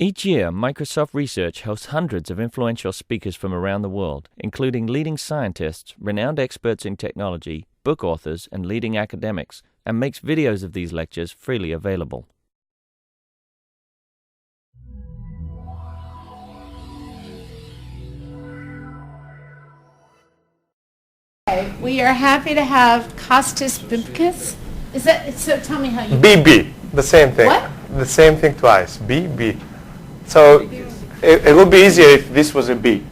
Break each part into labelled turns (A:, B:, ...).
A: Each year, Microsoft Research hosts hundreds of influential speakers from around the world, including leading scientists, renowned experts in technology, book authors, and leading academics, and makes videos of these lectures freely available.
B: We are happy to have Kostas Bimkis. Is that so? Tell me how you.
C: BB, the same thing.
B: What?
C: The same thing twice. BB. So it would be easier if this was a B.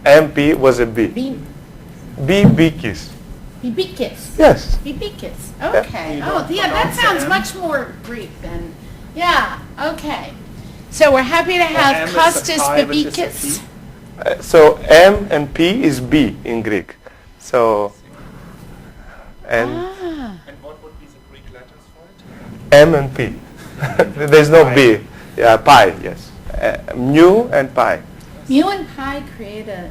C: MP was a B. Bibikis.
B: Bibikis.
C: Yes.
B: Bibikis. Okay. Oh, yeah, that sounds much more Greek than. Yeah. Okay. So we're happy to have Kostas Bibikis.
C: So M and P is B in Greek. So
D: And what would be the Greek letters for it?
C: M and P. There's no B. Yeah, pi, yes. Mu and pi.
B: Mu and pi create a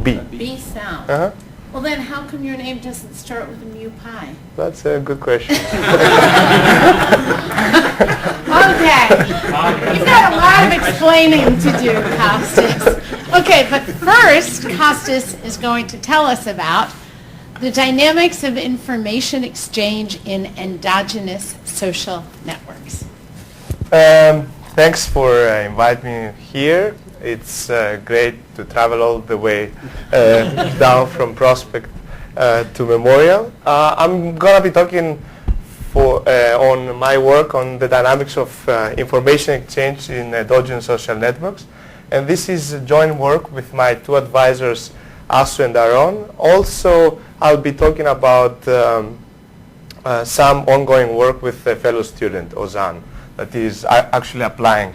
C: B.
B: B sound.
C: Uh-huh.
B: Well, then how come your name doesn't start with a mu pi?
C: That's a good question.
B: Okay. You've got a lot of explaining to do, Kostas. Okay, but first, Kostas is going to tell us about the dynamics of information exchange in endogenous social networks.
C: Thanks for inviting me here. It's great to travel all the way down from Prospect to Memorial. I'm going to be talking on my work on the dynamics of information exchange in endogenous social networks. And this is joint work with my two advisors, Asu and Aaron. Also, I'll be talking about some ongoing work with a fellow student, Ozan, that is actually applying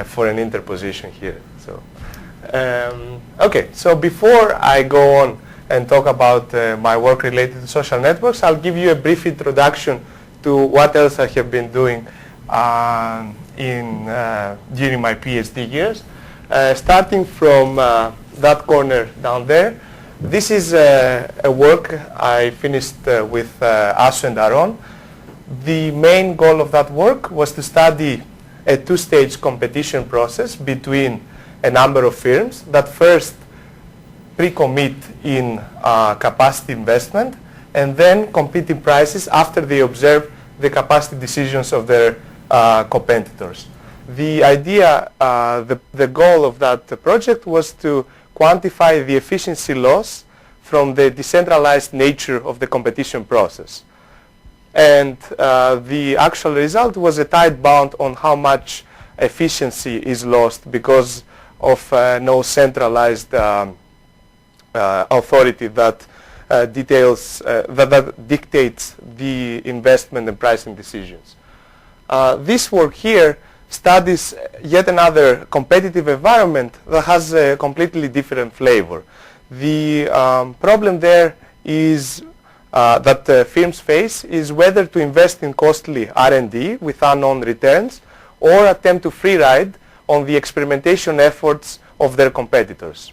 C: for an interposition here. So, okay, so before I go on and talk about my work related to social networks, I'll give you a brief introduction to what else I have been doing during my PhD years. Starting from that corner down there, this is a work I finished with Asu and Aaron. The main goal of that work was to study a two-stage competition process between a number of firms that first pre-commit in capacity investment and then compete in prices after they observe the capacity decisions of their competitors. The idea, the goal of that project was to quantify the efficiency loss from the decentralized nature of the competition process. And the actual result was a tight bound on how much efficiency is lost because of no centralized authority that that dictates the investment and pricing decisions. This work here studies yet another competitive environment that has a completely different flavor. The problem there is that firms face is whether to invest in costly R&D with unknown returns or attempt to free ride on the experimentation efforts of their competitors.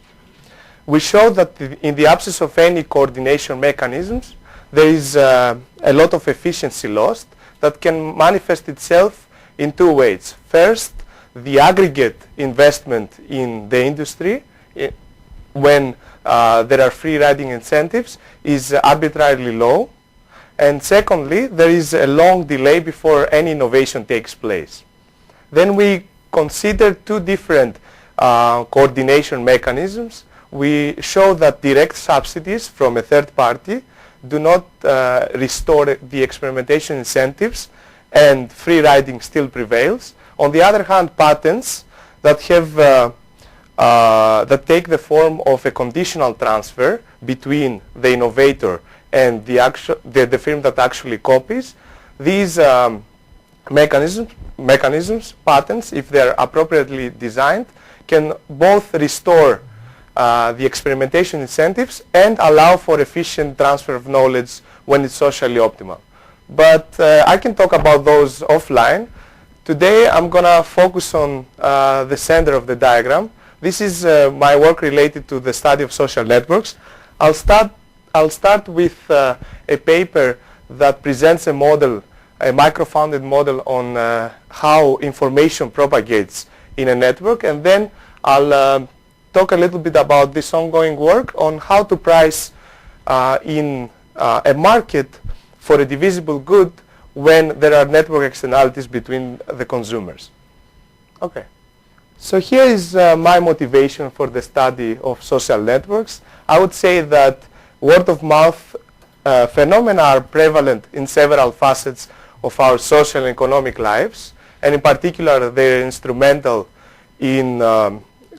C: We showed that in the absence of any coordination mechanisms, there is a lot of efficiency lost that can manifest itself in two ways. First, the aggregate investment in the industry when there are free riding incentives is arbitrarily low. And secondly, there is a long delay before any innovation takes place. Then we considered two different coordination mechanisms. We show that direct subsidies from a third party do not restore the experimentation incentives and free riding still prevails. On the other hand, patents that have that take the form of a conditional transfer between the innovator and the firm that actually copies. These mechanisms, patents, if they are appropriately designed, can both restore the experimentation incentives and allow for efficient transfer of knowledge when it's socially optimal. But I can talk about those offline. Today I'm going to focus on the center of the diagram. This is my work related to the study of social networks. I'll start with a paper that presents a model, a micro-founded model on how information propagates in a network, and then I'll talk a little bit about this ongoing work on how to price in a market for a divisible good when there are network externalities between the consumers. Okay. So here is my motivation for the study of social networks. I would say that word of mouth phenomena are prevalent in several facets of our social and economic lives, and in particular they're instrumental in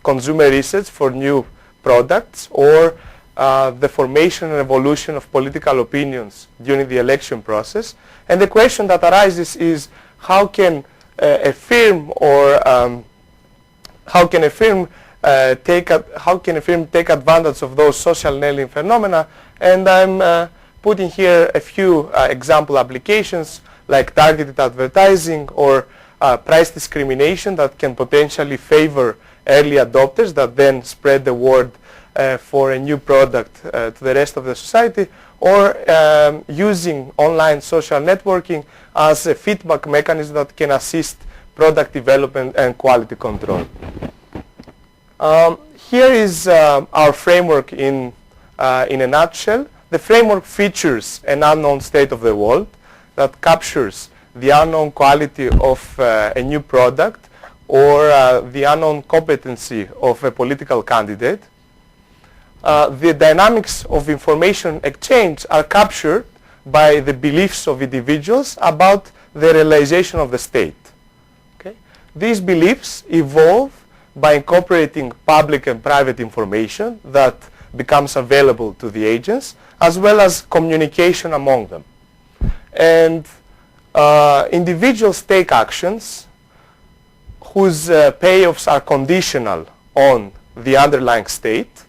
C: consumer research for new products or the formation and evolution of political opinions during the election process. And the question that arises is how can a firm or how can a firm take advantage of those social nailing phenomena? And I'm putting here a few example applications like targeted advertising or price discrimination that can potentially favor early adopters that then spread the word for a new product to the rest of the society, or using online social networking as a feedback mechanism that can assist product development and quality control. Here is our framework in a nutshell. The framework features an unknown state of the world that captures the unknown quality of a new product or the unknown competency of a political candidate. The dynamics of information exchange are captured by the beliefs of individuals about the realization of the state. Okay? These beliefs evolve by incorporating public and private information that becomes available to the agents, as well as communication among them. And individuals take actions whose payoffs are conditional on the underlying state.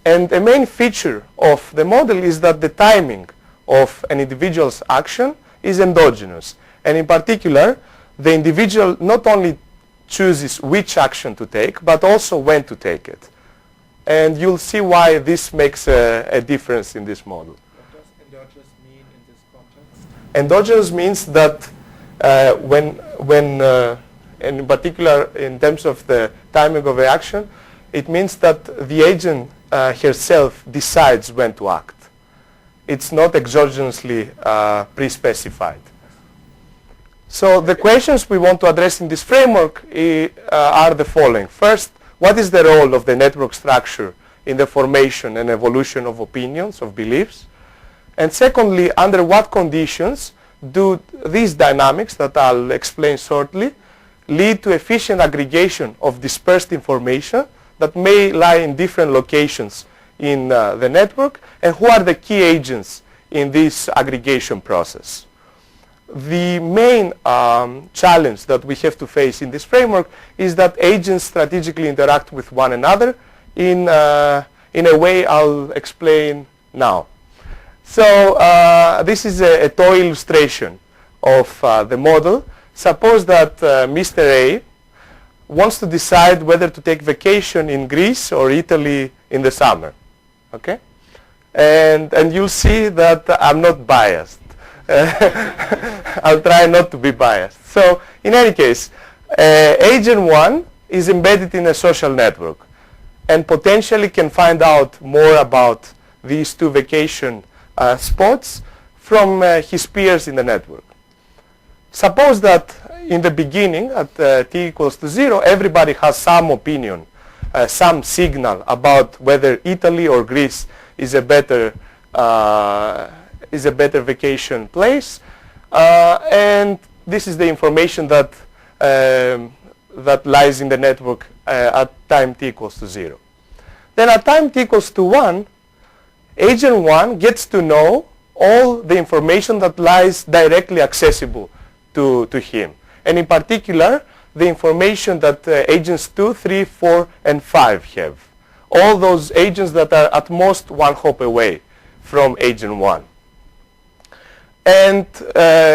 C: And a main feature of the model is that the timing of an individual's action is endogenous. And in particular, the individual not only chooses which action to take, but also when to take it. And you'll see why this makes a difference in this model.
D: What does endogenous mean in this context?
C: Endogenous means that and in particular in terms of the timing of the action, it means that the agent herself decides when to act. It's not exogenously pre-specified. So the questions we want to address in this framework are the following. First, what is the role of the network structure in the formation and evolution of opinions, of beliefs? And secondly, under what conditions do these dynamics that I'll explain shortly lead to efficient aggregation of dispersed information that may lie in different locations in the network, and who are the key agents in this aggregation process? The main challenge that we have to face in this framework is that agents strategically interact with one another in a way I'll explain now. So this is a toy illustration of the model. Suppose that Mr. A wants to decide whether to take vacation in Greece or Italy in the summer. Okay? And you'll see that I'm not biased. I'll try not to be biased. So in any case, agent 1 is embedded in a social network and potentially can find out more about these two vacation spots from his peers in the network. Suppose that in the beginning, at t equals to 0, everybody has some opinion, some signal about whether Italy or Greece is a better vacation place, and this is the information that that lies in the network at time t equals to 0. Then at time t equals to 1, agent 1 gets to know all the information that lies directly accessible to him, and in particular the information that agents 2, 3, 4, and 5 have. All those agents that are at most one hop away from agent 1. And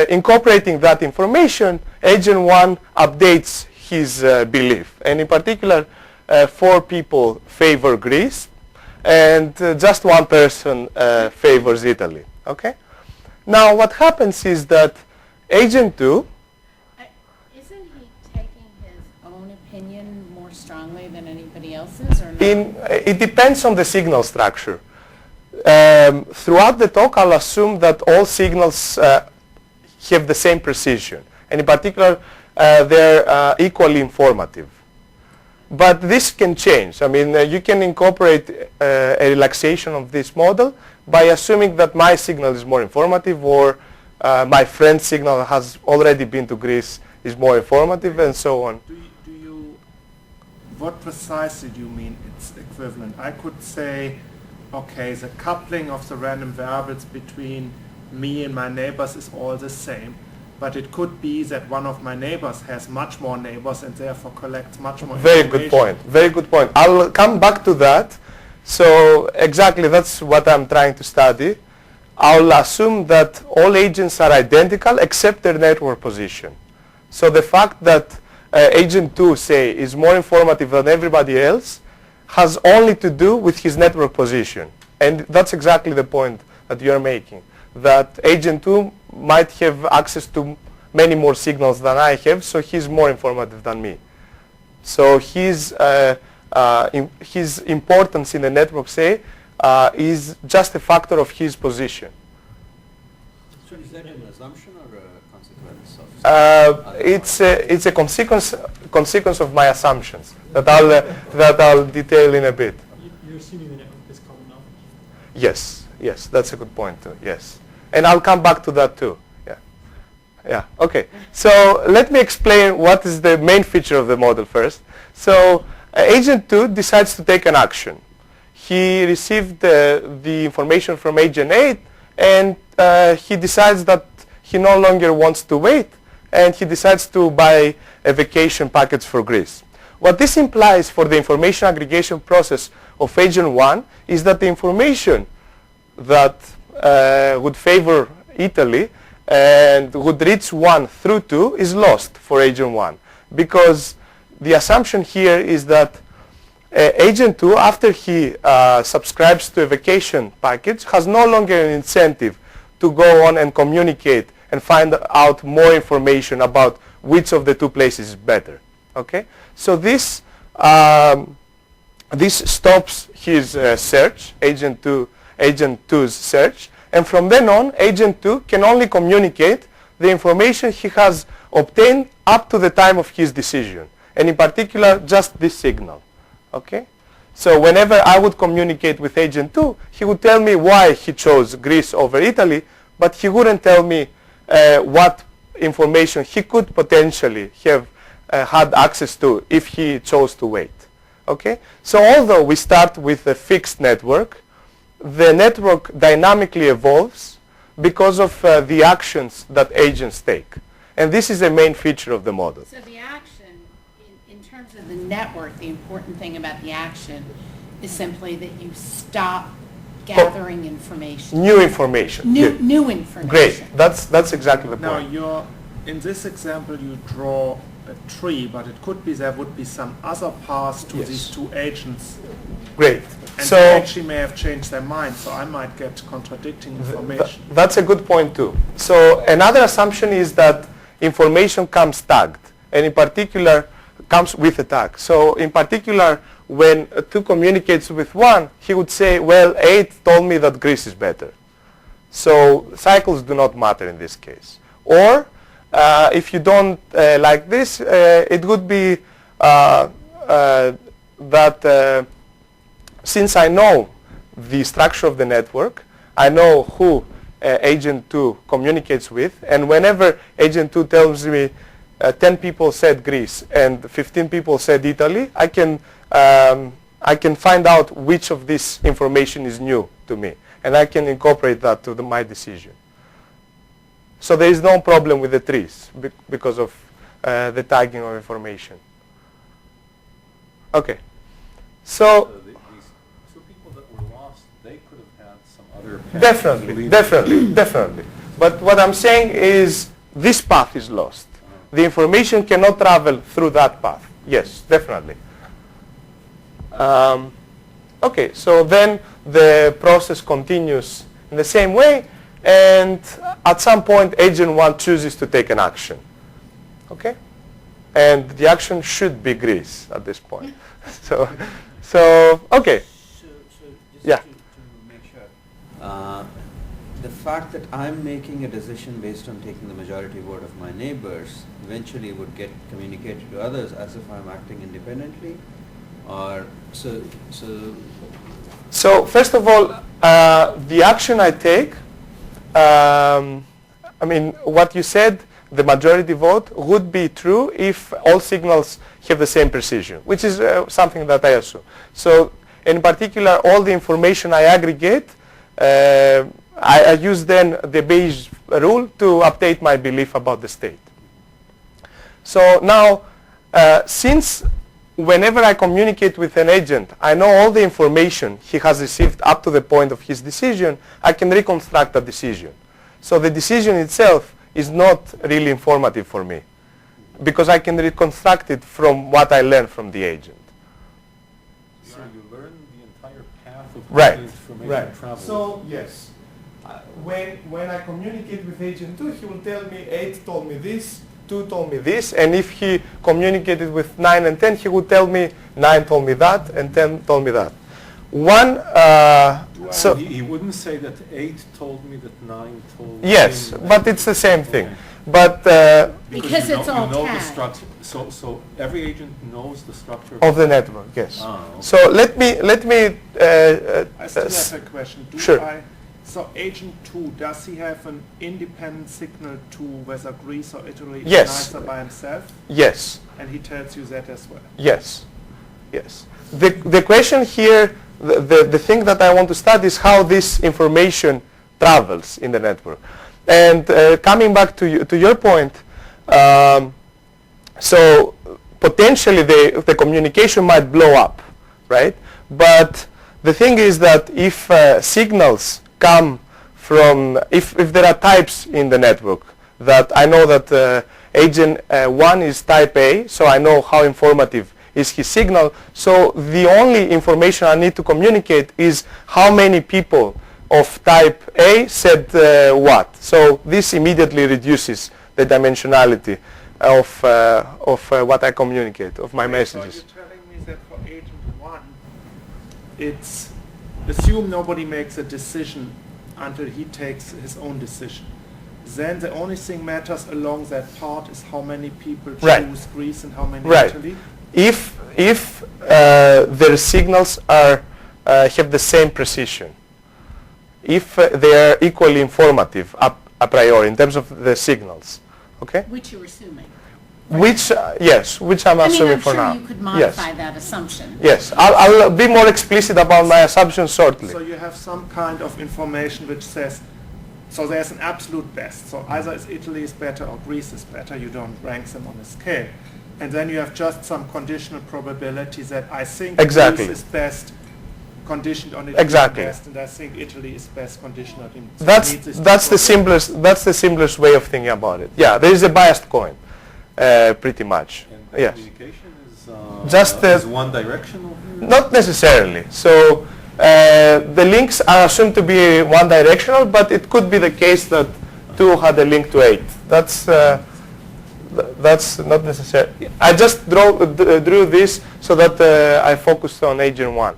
C: incorporating that information, agent 1 updates his belief. And in particular, 4 people favor Greece, and just 1 person favors Italy. Okay? Now, what happens is that agent 2...
B: Isn't he taking his own own opinion more strongly than anybody else's, or not?
C: It depends on the signal structure. Throughout the talk, I'll assume that all signals have the same precision, and in particular, they're equally informative. But this can change. I mean, you can incorporate a relaxation of this model by assuming that my signal is more informative, or my friend's signal has already been to Greece is more informative, and so on.
D: What precisely do you mean it's equivalent? I could say, okay, the coupling of the random variables between me and my neighbors is all the same. But it could be that one of my neighbors has much more neighbors and therefore collects much more
C: Very
D: information.
C: good point. Very good point. I'll come back to that. So exactly that's what I'm trying to study. I'll assume that all agents are identical except their network position. So the fact that agent 2, say, is more informative than everybody else has only to do with his network position. And that's exactly the point that you're making, that agent 2 might have access to many more signals than I have, so he's more informative than me. So his importance in the network, say, is just a factor of his position.
E: So is that an assumption or a consequence of?
C: It's a consequence of my assumptions that I'll detail in a bit.
F: You're assuming the network is common knowledge?
C: Yes, that's a good point too. Yes. And I'll come back to that too. Yeah. Okay. So let me explain what is the main feature of the model first. So agent 2 decides to take an action. He received the information from agent 8, and he decides that he no longer wants to wait, and he decides to buy a vacation package for Greece. What this implies for the information aggregation process of agent 1 is that the information that would favor Italy and would reach 1 through 2 is lost for agent 1, because the assumption here is that agent 2, after he subscribes to a vacation package, has no longer an incentive to go on and communicate and find out more information about which of the two places is better. Okay, so this stops his search, agent 2's search, and from then on, agent 2 can only communicate the information he has obtained up to the time of his decision, and in particular, just this signal. Okay, so whenever I would communicate with agent 2, he would tell me why he chose Greece over Italy, but he wouldn't tell me what information he could potentially have had access to if he chose to wait. Okay, so although we start with a fixed network, the network dynamically evolves because of the actions that agents take. And this is a main feature of the model.
B: So the action, in terms of the network, the important thing about the action is simply that you stop gathering information.
C: New information.
B: New information.
C: Great. That's exactly the point.
D: Now, in this example, you draw a tree, but it could be there would be some other paths to these two agents.
C: Great.
D: And
C: So
D: they actually may have changed their mind, so I might get contradicting information.
C: That's a good point too. So another assumption is that information comes tagged, and in particular comes with a tag. So in particular, when 2 communicates with 1, he would say, well, 8 told me that Greece is better. So cycles do not matter in this case. Or if you don't like this, it would be that since I know the structure of the network, I know who agent 2 communicates with, and whenever agent 2 tells me 10 people said Greece and 15 people said Italy, I can find out which of this information is new to me, and I can incorporate that to my decision. So there is no problem with the trees because of the tagging of information. Okay, so
E: These two people that were lost, they could have had some other path.
C: definitely. But what I'm saying is this path is lost. The information cannot travel through that path. Yes, definitely. Okay, so then the process continues in the same way, and at some point agent 1 chooses to take an action. Okay? and the action should be Greece at this point. so okay.
E: So just
C: Yeah.
E: to make sure, the fact that I'm making a decision based on taking the majority vote of my neighbors eventually would get communicated to others as if I'm acting independently, or
C: So first of all, the action I take, I mean, what you said, the majority vote would be true if all signals have the same precision, which is something that I assume. So in particular, all the information I aggregate, I use then the Bayes rule to update my belief about the state. So now, since whenever I communicate with an agent, I know all the information he has received up to the point of his decision, I can reconstruct the decision. So the decision itself is not really informative for me, because I can reconstruct it from what I learned from the agent.
G: So you learn the entire path of
C: Right.
G: the information
C: Right.
G: travel.
C: So yes, when I communicate with agent 2, he will tell me 8 told me this, 2 told me this, and if he communicated with 9 and 10, he would tell me 9 told me that and 10 told me that. So
G: he wouldn't say that 8 told me that 9 told
C: yes,
G: me.
C: but it's the same thing.
G: Okay.
C: But
B: Because
G: you
B: it's
G: know,
B: all
G: you know the
B: tagged.
G: structure. So every agent knows the structure
C: of the network, yes.
G: Ah, okay.
C: So let me
D: I still have a question.
C: Sure.
D: So agent 2, does he have an independent signal to whether Greece or Italy
C: Yes.
D: is nicer by himself?
C: yes.
D: And he tells you that as well.
C: Yes, yes. The question here, the thing that I want to study is how this information travels in the network. And coming back to your point, so potentially the communication might blow up, right? But the thing is that if signals come from, if there are types in the network, that I know that agent 1 is type A, so I know how informative is his signal. So the only information I need to communicate is how many people of type A said what. So this immediately reduces the dimensionality of what I communicate, of my messages.
D: So you're telling me that for agent 1, it's assume nobody makes a decision until he takes his own decision. Then the only thing matters along that part is how many people
C: Right.
D: choose Greece and how many
C: Right.
D: Italy.
C: If their signals are have the same precision, if they are equally informative a priori in terms of the signals, okay?
B: Which you're assuming.
C: Which yes, which I'm
B: I mean,
C: assuming
B: I'm
C: for
B: sure
C: now.
B: you could
C: Yes,
B: modify that assumption.
C: yes. I'll be more explicit about my assumption shortly.
D: So you have some kind of information which says, so there's an absolute best. So either Italy is better or Greece is better. You don't rank them on a scale. And then you have just some conditional probability that I think
C: Exactly.
D: Greece is best conditioned on it
C: Exactly.
D: being best, and I think Italy is best conditioned on it.
C: That's the simplest way of thinking about it. Yeah, there is a biased coin, pretty much.
G: And the
C: Yes.
G: communication
C: Just,
G: is one directional?
C: Not necessarily. So the links are assumed to be one directional, but it could be the case that 2 had a link to 8. That's not necessary. I just drew this so that I focused on agent 1.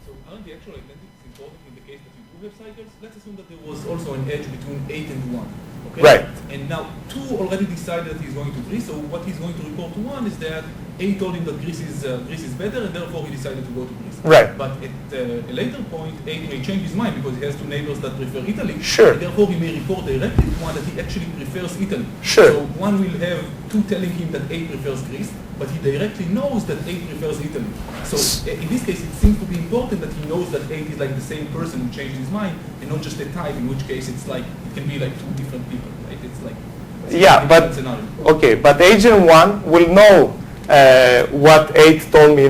H: So aren't the actual identity is important in the case that you do have cycles? Let's assume that there was also an edge between 8 and 1. Okay?
C: Right.
H: And now 2 already decided that he's going to Greece, so what he's going to report to 1 is that 8 told him that Greece is better, and therefore he decided to go to Greece.
C: Right.
H: But at a later point, 8 may change his mind because he has 2 neighbors that prefer Italy.
C: Sure.
H: And therefore he may report directly to 1 that he actually prefers Italy.
C: Sure.
H: So 1 will have 2 telling him that 8 prefers Greece, but he directly knows that 8 prefers Italy. So in this case, it seems to be important that he knows that 8 is like the same person who changed his mind, and not just a type, in which case it's like, it can be like 2 different people, right? It's like,
C: Yeah,
H: a
C: but
H: different scenario.
C: okay, but agent 1 will know what 8 told me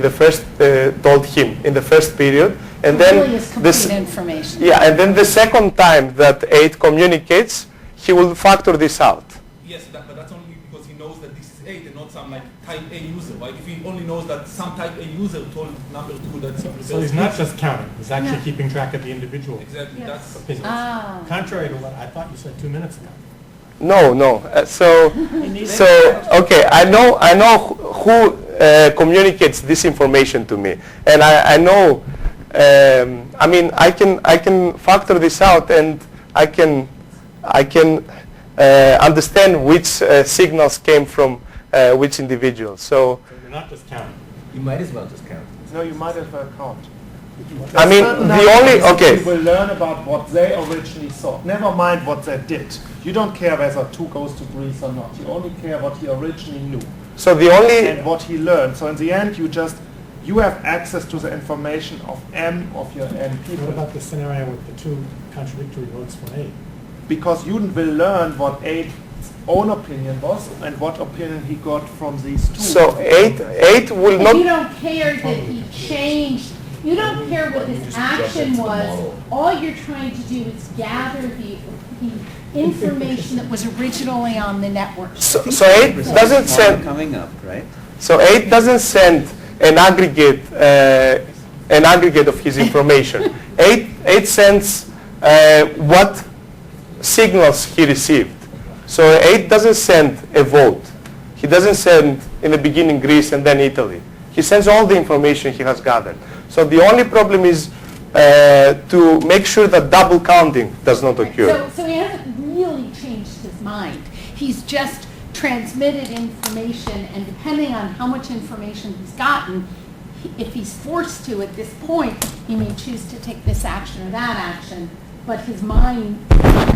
C: told him in the first period, and then
B: Really is complete information.
C: yeah, and then the second time that 8 communicates, he will factor this out.
H: Yes, but that's only because he knows that this is 8 and not some like type A user, right? If he only knows that some type A user told number 2 that he prefers
F: So he's not
H: Greece.
F: just counting, he's actually keeping track of the individual.
H: Exactly,
B: Yes.
H: that's...
F: business.
B: Ah.
F: Contrary to what I thought you said 2 minutes ago.
C: No, no. Okay. I know who communicates this information to me, and I know. I mean, I can factor this out, and I can understand which signals came from which individuals. So
I: you're not just counting.
J: You might as well just count.
D: No, you might as well count.
C: I mean, the only
D: You will learn about what they originally thought. Never mind what they did. You don't care whether 2 goes to Greece or not. You only care what he originally knew.
C: So the only
D: and what he learned. So in the end, you have access to the information of M of your N people.
I: What about the scenario with the 2 contradictory votes for A?
D: Because you will learn what A's own opinion was and what opinion he got from these 2.
C: So 8 will not.
B: You don't care that he changed. You don't care what his action was. All you're trying to do is gather the information that was originally on the network.
C: So 8 doesn't send.
E: Coming up, right?
C: So 8 doesn't send an aggregate of his information. 8 sends what signals he received. So 8 doesn't send a vote. He doesn't send in the beginning Greece and then Italy. He sends all the information he has gathered. So the only problem is to make sure that double counting does not occur.
B: So he hasn't really changed his mind. He's just transmitted information, and depending on how much information he's gotten, if he's forced to at this point, he may choose to take this action or that action, but his mind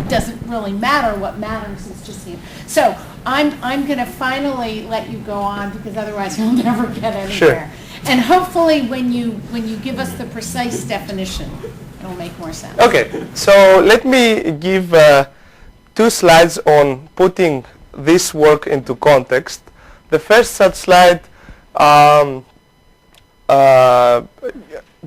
B: doesn't really matter. What matters is just him. So I'm going to finally let you go on, because otherwise you'll never get anywhere.
C: Sure.
B: And hopefully when you give us the precise definition, it'll make more sense.
C: Okay, so let me give 2 slides on putting this work into context. The first such slide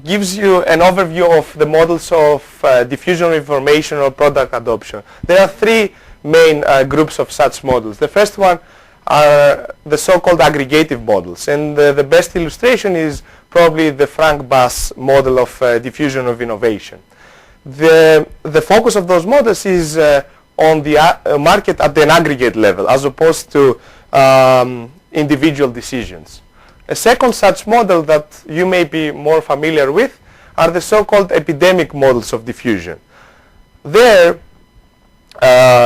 C: gives you an overview of the models of diffusion of information or product adoption. There are 3 main groups of such models. The first one are the so-called aggregative models, and the best illustration is probably the Frank Bass model of diffusion of innovation. The focus of those models is on the market at an aggregate level, as opposed to individual decisions. A second such model that you may be more familiar with are the so-called epidemic models of diffusion. There,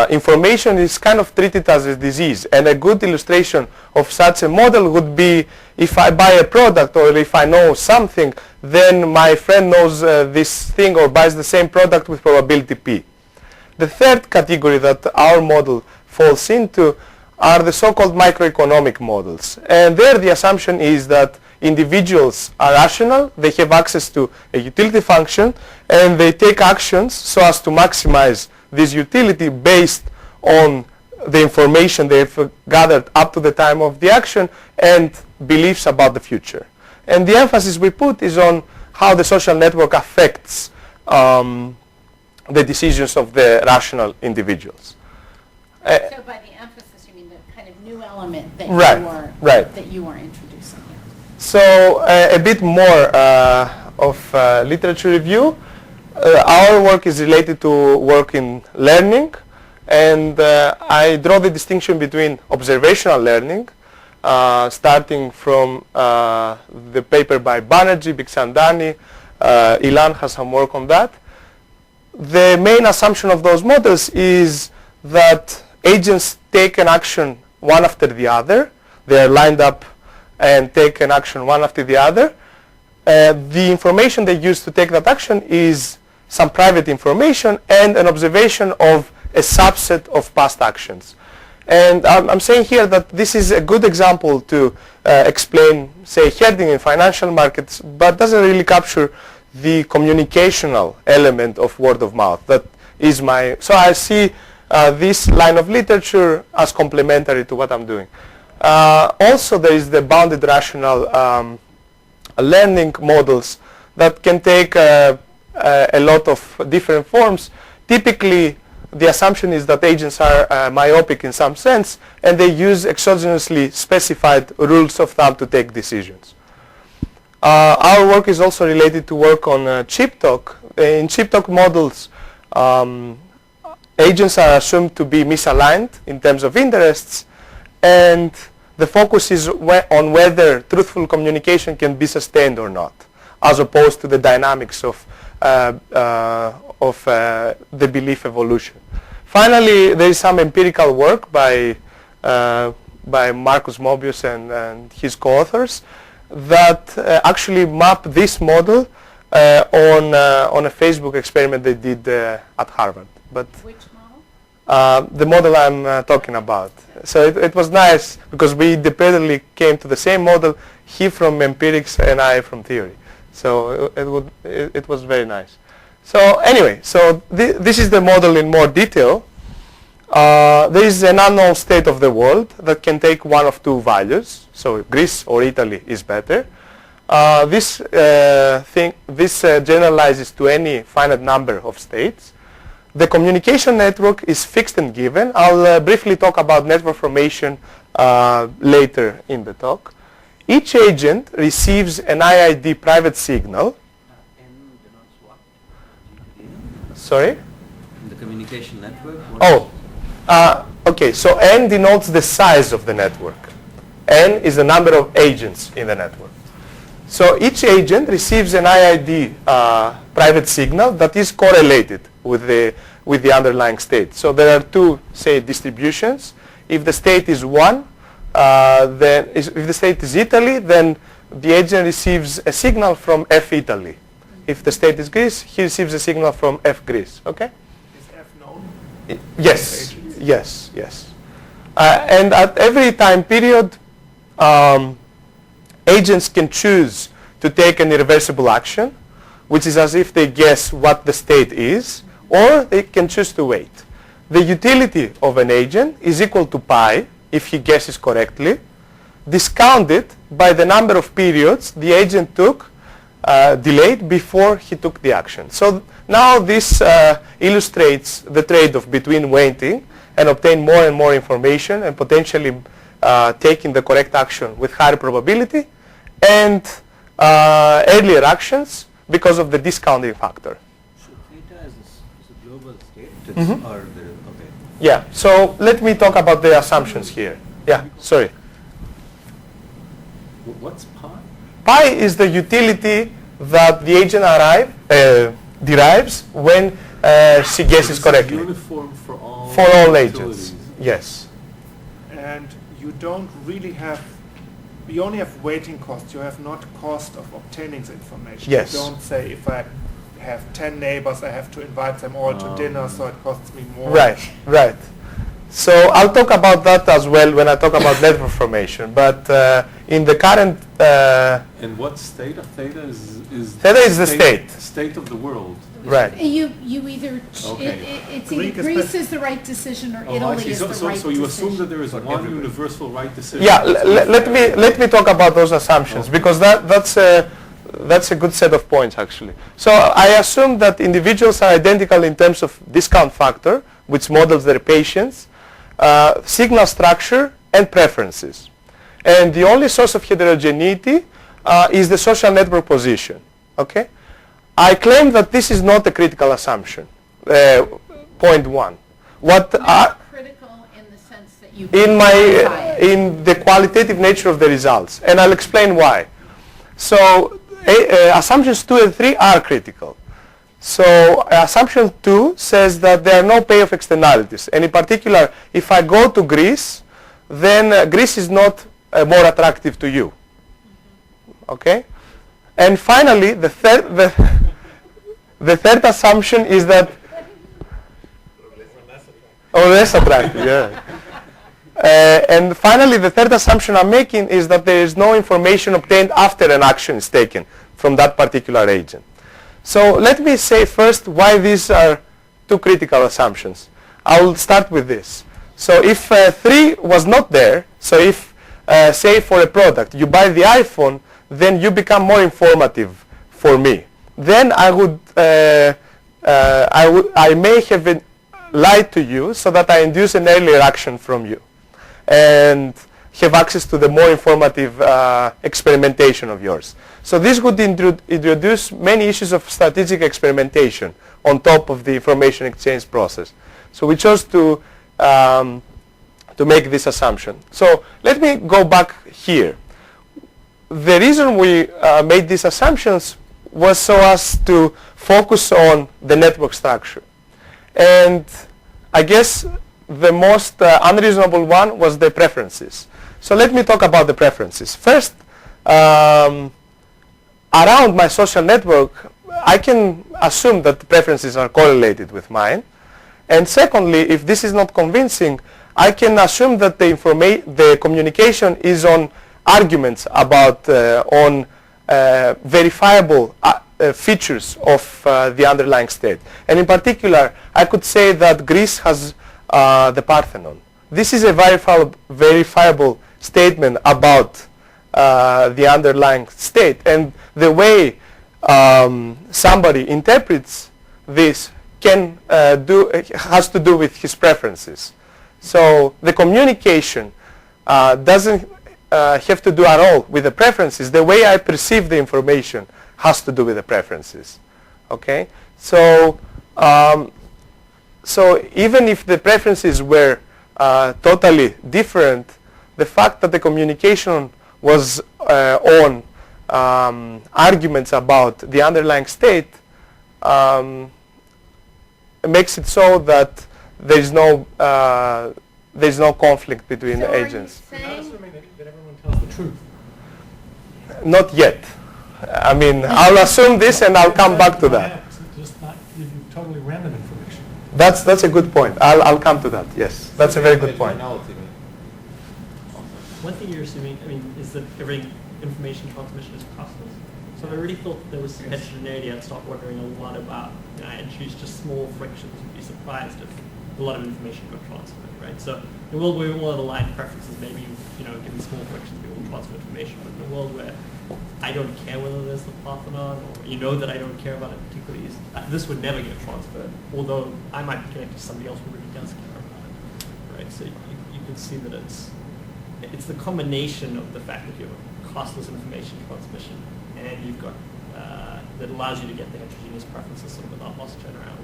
C: information is kind of treated as a disease, and a good illustration of such a model would be if I buy a product, or if I know something, then my friend knows this thing or buys the same product with probability P. The third category that our model falls into are the so-called microeconomic models, and there the assumption is that individuals are rational, they have access to a utility function, and they take actions so as to maximize this utility based on the information they've gathered up to the time of the action and beliefs about the future. And the emphasis we put is on how the social network affects the decisions of the rational individuals.
B: So by the emphasis, you mean the kind of new element that you are introducing here.
C: So a bit more of literature review. Our work is related to work in learning, and I draw the distinction between observational learning, starting from the paper by Banerjee, Biksandani, Ilan has some work on that. The main assumption of those models is that agents take an action one after the other. They are lined up and take an action one after the other. The information they use to take that action is some private information and an observation of a subset of past actions. And I'm saying here that this is a good example to explain, say, herding in financial markets, but doesn't really capture the communicational element of word of mouth. That is my, so I see this line of literature as complementary to what I'm doing. Also, there is the bounded rational learning models that can take a lot of different forms. Typically, the assumption is that agents are myopic in some sense, and they use exogenously specified rules of thumb to take decisions. Our work is also related to work on chip talk. In chip talk models, agents are assumed to be misaligned in terms of interests, and the focus is on whether truthful communication can be sustained or not, as opposed to the dynamics of the belief evolution. Finally, there is some empirical work by Marcus Mobius and his co-authors that actually map this model on a Facebook experiment they did at Harvard. But
B: Which model?
C: the model I'm talking about. So it was nice because we independently came to the same model, he from empirics and I from theory. So it was very nice. So anyway, so this is the model in more detail. There is an unknown state of the world that can take one of two values. So Greece or Italy is better. This generalizes to any finite number of states. The communication network is fixed and given. I'll briefly talk about network formation later in the talk. Each agent receives an IID private signal.
E: N denotes what?
C: Sorry?
E: In the communication network?
C: Okay, so N denotes the size of the network. N is the number of agents in the network. So each agent receives an IID private signal that is correlated with the underlying state. So there are two, say, distributions. If the state is 1, if the state is Italy, then the agent receives a signal from F Italy. If the state is Greece, he receives a signal from F Greece. Okay?
D: Is F known?
C: Yes, yes, yes. And at every time period, agents can choose to take an irreversible action, which is as if they guess what the state is, or they can choose to wait. The utility of an agent is equal to pi if he guesses correctly, discounted by the number of periods the agent took, delayed before he took the action. So now this illustrates the trade-off between waiting and obtain more and more information and potentially taking the correct action with higher probability, and earlier actions because of the discounting factor.
E: So theta is a global state?
C: Mhm.
E: Or okay.
C: Yeah, so let me talk about the assumptions here. Yeah, sorry.
G: What's pi?
C: Pi is the utility that the agent derives when she guesses
G: It's
C: correctly.
G: uniform for all
C: Agents.
G: utilities.
C: Yes.
D: And you don't really have, you only have waiting cost. You have not cost of obtaining the information.
C: Yes.
D: You don't say if I have 10 neighbors, I have to invite them all to dinner, so it costs me more.
C: Right, right. So I'll talk about that as well when I talk about network formation. But in the current...
G: And what state of theta is
C: Theta is the state.
G: State of the world.
C: Right.
B: You either,
G: Okay.
B: it's
D: Greek
B: either
D: is
B: Greece
D: the-
B: is the right decision or
G: Oh, I
B: Italy
G: see.
B: is the right decision.
G: So you assume that there is
E: For
G: one
E: everybody.
G: universal right decision.
C: Yeah, let me talk about those assumptions,
G: Okay.
C: because that's a good set of points actually. So I assume that individuals are identical in terms of discount factor, which models their patience, signal structure, and preferences. And the only source of heterogeneity is the social network position. Okay? I claim that this is not a critical assumption. Point one. What are
B: Critical in the sense that you
C: in the qualitative nature of the results, and I'll explain why. So assumptions 2 and 3 are critical. So assumption 2 says that there are no payoff externalities, and in particular, if I go to Greece, then Greece is not more attractive to you. Okay, and finally, the third assumption is that less attractive, yeah. And finally, the third assumption I'm making is that there is no information obtained after an action is taken from that particular agent. So let me say first why these are two critical assumptions. I will start with this. So if 3 was not there, so if, say for a product, you buy the iPhone, then you become more informative for me. Then I may have lied to you so that I induce an earlier action from you and have access to the more informative experimentation of yours. So this would introduce many issues of strategic experimentation on top of the information exchange process. So we chose to make this assumption. So let me go back here. The reason we made these assumptions was so as to focus on the network structure. And I guess the most unreasonable one was the preferences. So let me talk about the preferences. First, around my social network, I can assume that the preferences are correlated with mine. And secondly, if this is not convincing, I can assume that the communication is on arguments about on verifiable features of the underlying state. And in particular, I could say that Greece has the Parthenon. This is a verifiable statement about the underlying state. And the way somebody interprets this has to do with his preferences. So the communication doesn't have to do at all with the preferences. The way I perceive the information has to do with the preferences. Okay? So even if the preferences were totally different, the fact that the communication was on arguments about the underlying state makes it so that there's no conflict between
B: So
C: agents.
I: You're not assuming that everyone tells the truth.
C: Not yet. I mean, I'll assume this and I'll come back to that.
I: Just not give you totally random information.
C: That's a good point. I'll come to that. Yes, that's a very good point.
F: One thing you're assuming, is that every information transmission is costless. So I really thought there was some heterogeneity. I'd start wondering a lot about, I introduced just small frictions. You'd be surprised if a lot of information got transferred, right? So in a world where we all have aligned preferences, maybe, given small frictions, people will transfer information. But in a world where I don't care whether there's the Parthenon, or that I don't care about it particularly, this would never get transferred, although I might be connected to somebody else who really does care about it, right? So you can see that it's the combination of the fact that you have a costless information transmission and you've got that allows you to get the heterogeneous preferences sort of without loss of generality.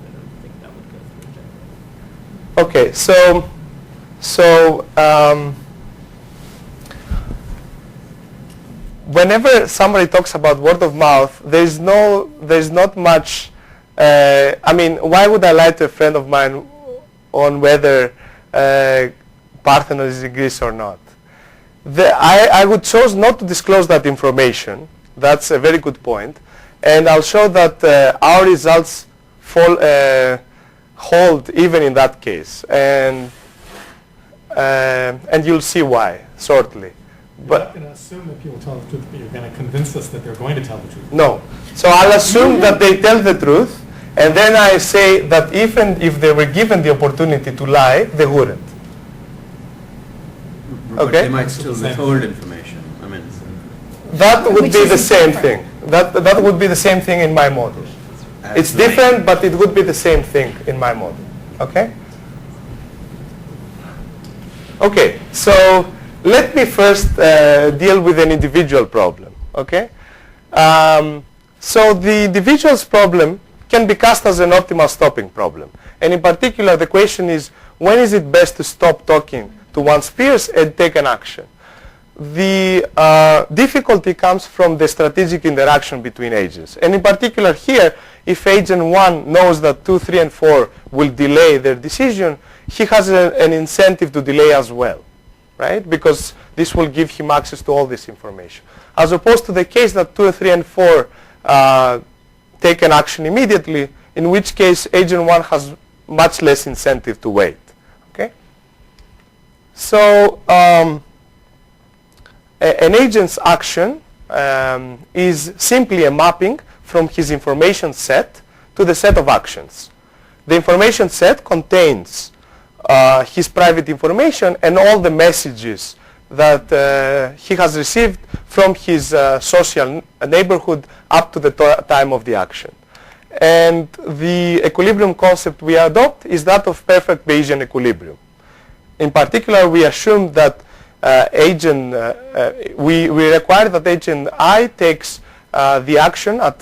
F: I don't think that would go through in general.
C: Okay, so whenever somebody talks about word of mouth, there's not much. Why would I lie to a friend of mine on whether Parthenon is in Greece or not? I would choose not to disclose that information. That's a very good point, and I'll show that our results hold even in that case, and you'll see why shortly.
I: You're not going to assume that people tell the truth, but you're going to convince us that they're going to tell the truth.
C: No. So I'll assume that they tell the truth, and then I say that even if they were given the opportunity to lie, they wouldn't.
E: But
C: Okay?
E: they might still withhold information.
C: That would
B: Which
C: be
B: is
C: the same
B: different.
C: thing. That would be the same thing in my model. It's different, but it would be the same thing in my model. Okay? Okay, so let me first deal with an individual problem. Okay? So the individual's problem can be cast as an optimal stopping problem. And in particular, the question is, when is it best to stop talking to one's peers and take an action? The difficulty comes from the strategic interaction between agents. And in particular here, if agent 1 knows that 2, 3, and 4 will delay their decision, he has an incentive to delay as well, right? Because this will give him access to all this information. As opposed to the case that 2, 3, and 4 take an action immediately, in which case agent 1 has much less incentive to wait. Okay? So an agent's action is simply a mapping from his information set to the set of actions. The information set contains his private information and all the messages that he has received from his social neighborhood up to the time of the action. And the equilibrium concept we adopt is that of perfect Bayesian equilibrium. In particular, we assume that we require that agent I takes the action at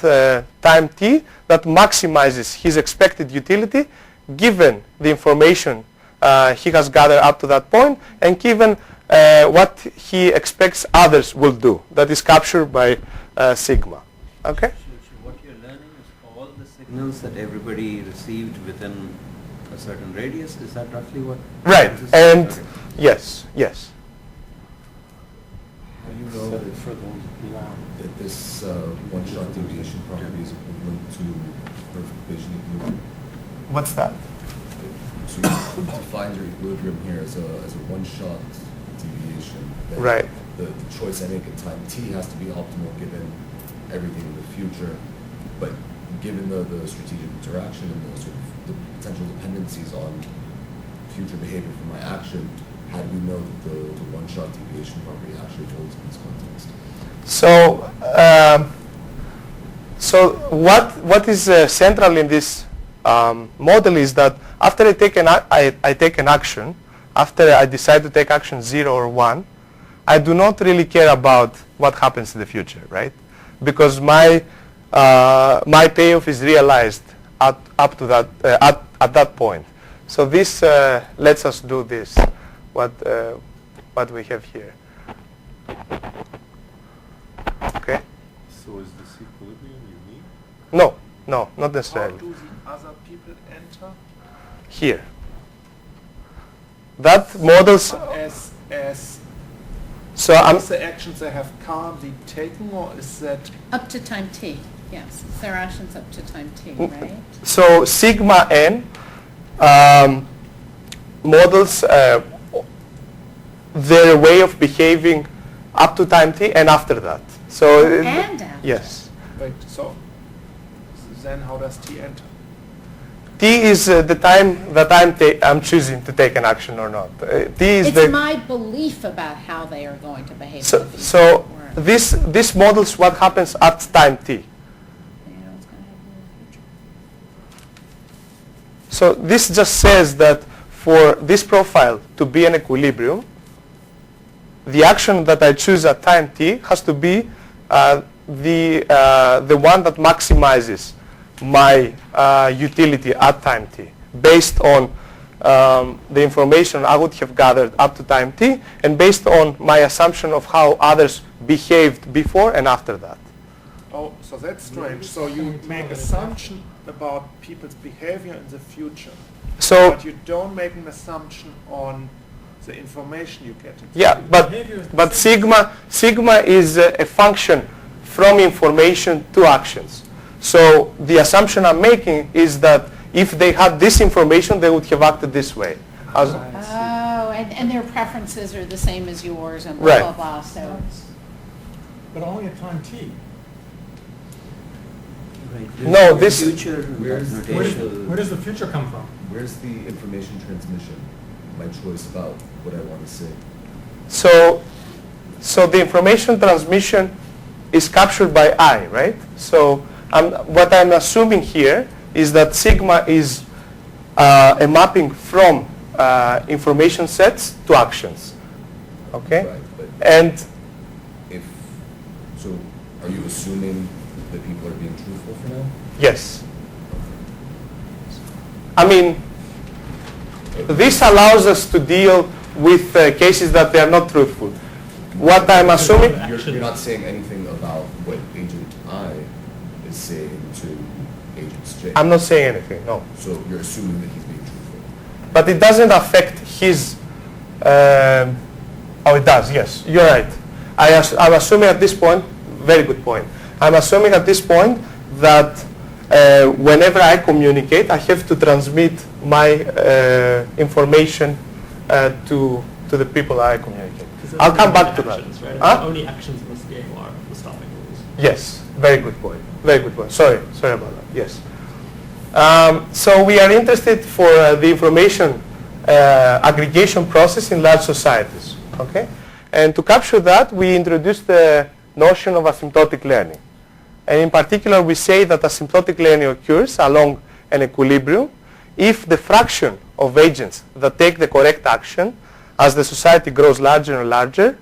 C: time t that maximizes his expected utility given the information he has gathered up to that point, and given what he expects others will do. That is captured by sigma. Okay?
E: So what you're learning is all the signals that everybody received within a certain radius. Is that roughly what?
C: Right.
E: this is?
C: And
E: Okay.
C: yes, yes.
G: How do you know that this one-shot deviation property is equivalent to perfect Bayesian equilibrium?
C: What's that?
G: So you define your equilibrium here as a one-shot deviation. That
C: Right.
G: The choice I make at time t has to be optimal given everything in the future, but given the strategic interaction and the sort of the potential dependencies on future behavior from my action, how do we know that the one-shot deviation property actually holds in this context?
C: So what is central in this model is that after I take an action, after I decide to take action 0 or 1, I do not really care about what happens in the future, right? Because my payoff is realized up to that at that point. So this lets us do this, what we have here. Okay.
G: So is this equilibrium unique?
C: No, not
D: How
C: necessarily.
D: do the other people enter?
C: Here. That models.
D: As
C: So I'm.
D: the actions they have currently taken, or is that
B: Up to time t, yes. Their actions up to time t, right?
C: So sigma n models their way of behaving up to time t and after that. So
B: And after.
C: yes,
D: wait? So then, how does T enter?
C: t is the time that I'm choosing to take an action or not. T is
B: It's
C: the
B: my belief about how they are going to behave in
C: so
B: the future.
C: so
B: Or,
C: this models what happens at time t.
B: you know, what's gonna happen in the future.
C: So this just says that for this profile to be an equilibrium, the action that I choose at time t has to be the one that maximizes my utility at time t, based on the information I would have gathered up to time t, and based on my assumption of how others behaved before and after that.
D: Oh, so that's strange. So you make assumption about people's behavior in the future,
C: So
D: but you don't make an assumption on the information you get.
C: yeah, but sigma is a function from information to actions. So the assumption I'm making is that if they had this information, they would have acted this way.
B: Oh, and their preferences are the same as yours and blah,
C: Right.
B: blah, blah, so.
I: But only at time t.
E: Right.
C: No,
E: The
C: this-
E: future
G: Where's-
E: notation.
I: Where does the future come from?
G: Where's the information transmission? My choice about what I want to say.
C: So the information transmission is captured by I, right? So what I'm assuming here is that sigma is a mapping from information sets to actions. Okay?
G: Right, but
C: And
G: so are you assuming that people are being truthful for now?
C: yes. I mean, this allows us to deal with cases that they are not truthful. What I'm assuming,
G: You're not saying anything about what agent I is saying to agent J.
C: I'm not saying anything, no.
G: So you're assuming that he's being truthful.
C: But it doesn't affect his, oh it does, yes, you're right. I'm assuming at this point, very good point. I'm assuming at this point that whenever I communicate, I have to transmit my information to the people I communicate. I'll come back to that.
F: Actions, right?
C: Huh?
F: The only actions in this game are the stopping rules.
C: Yes, very good point. Very good point. Sorry about that. Yes. So we are interested for the information aggregation process in large societies. Okay, and to capture that, we introduced the notion of asymptotic learning, and in particular, we say that asymptotic learning occurs along an equilibrium if the fraction of agents that take the correct action as the society grows larger and larger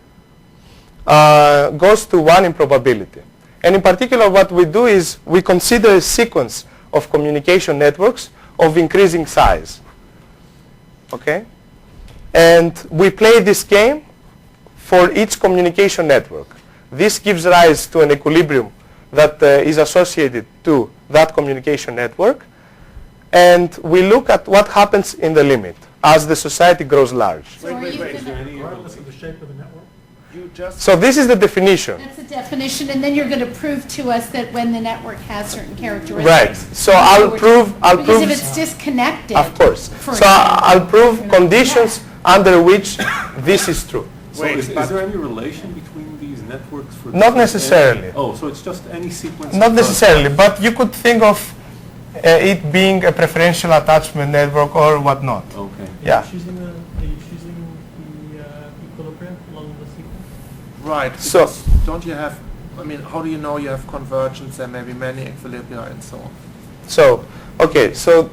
C: goes to 1 in probability. And in particular, what we do is we consider a sequence of communication networks of increasing size. Okay? And we play this game for each communication network. This gives rise to an equilibrium that is associated to that communication network. And we look at what happens in the limit as the society grows large.
D: Wait.
I: Regardless of the shape of the network?
C: So this is the definition.
B: That's the definition, and then you're going to prove to us that when the network has certain characteristics.
C: Right. So I'll prove.
B: Because if it's disconnected.
C: Of course.
B: for
C: So I'll
B: example,
C: prove
B: you're not-
C: conditions under which this is true.
J: So is there any relation between these networks? For
C: Not necessarily.
J: So it's just any sequence?
C: Not
J: of
C: necessarily, but you could think of it being a preferential attachment network or whatnot.
J: Okay.
C: Yeah.
F: Are you choosing the equilibrium along the sequence?
D: Right.
C: So-
D: because don't you have, I mean, how do you know you have convergence? There may be many equilibria and so on.
C: So, okay, so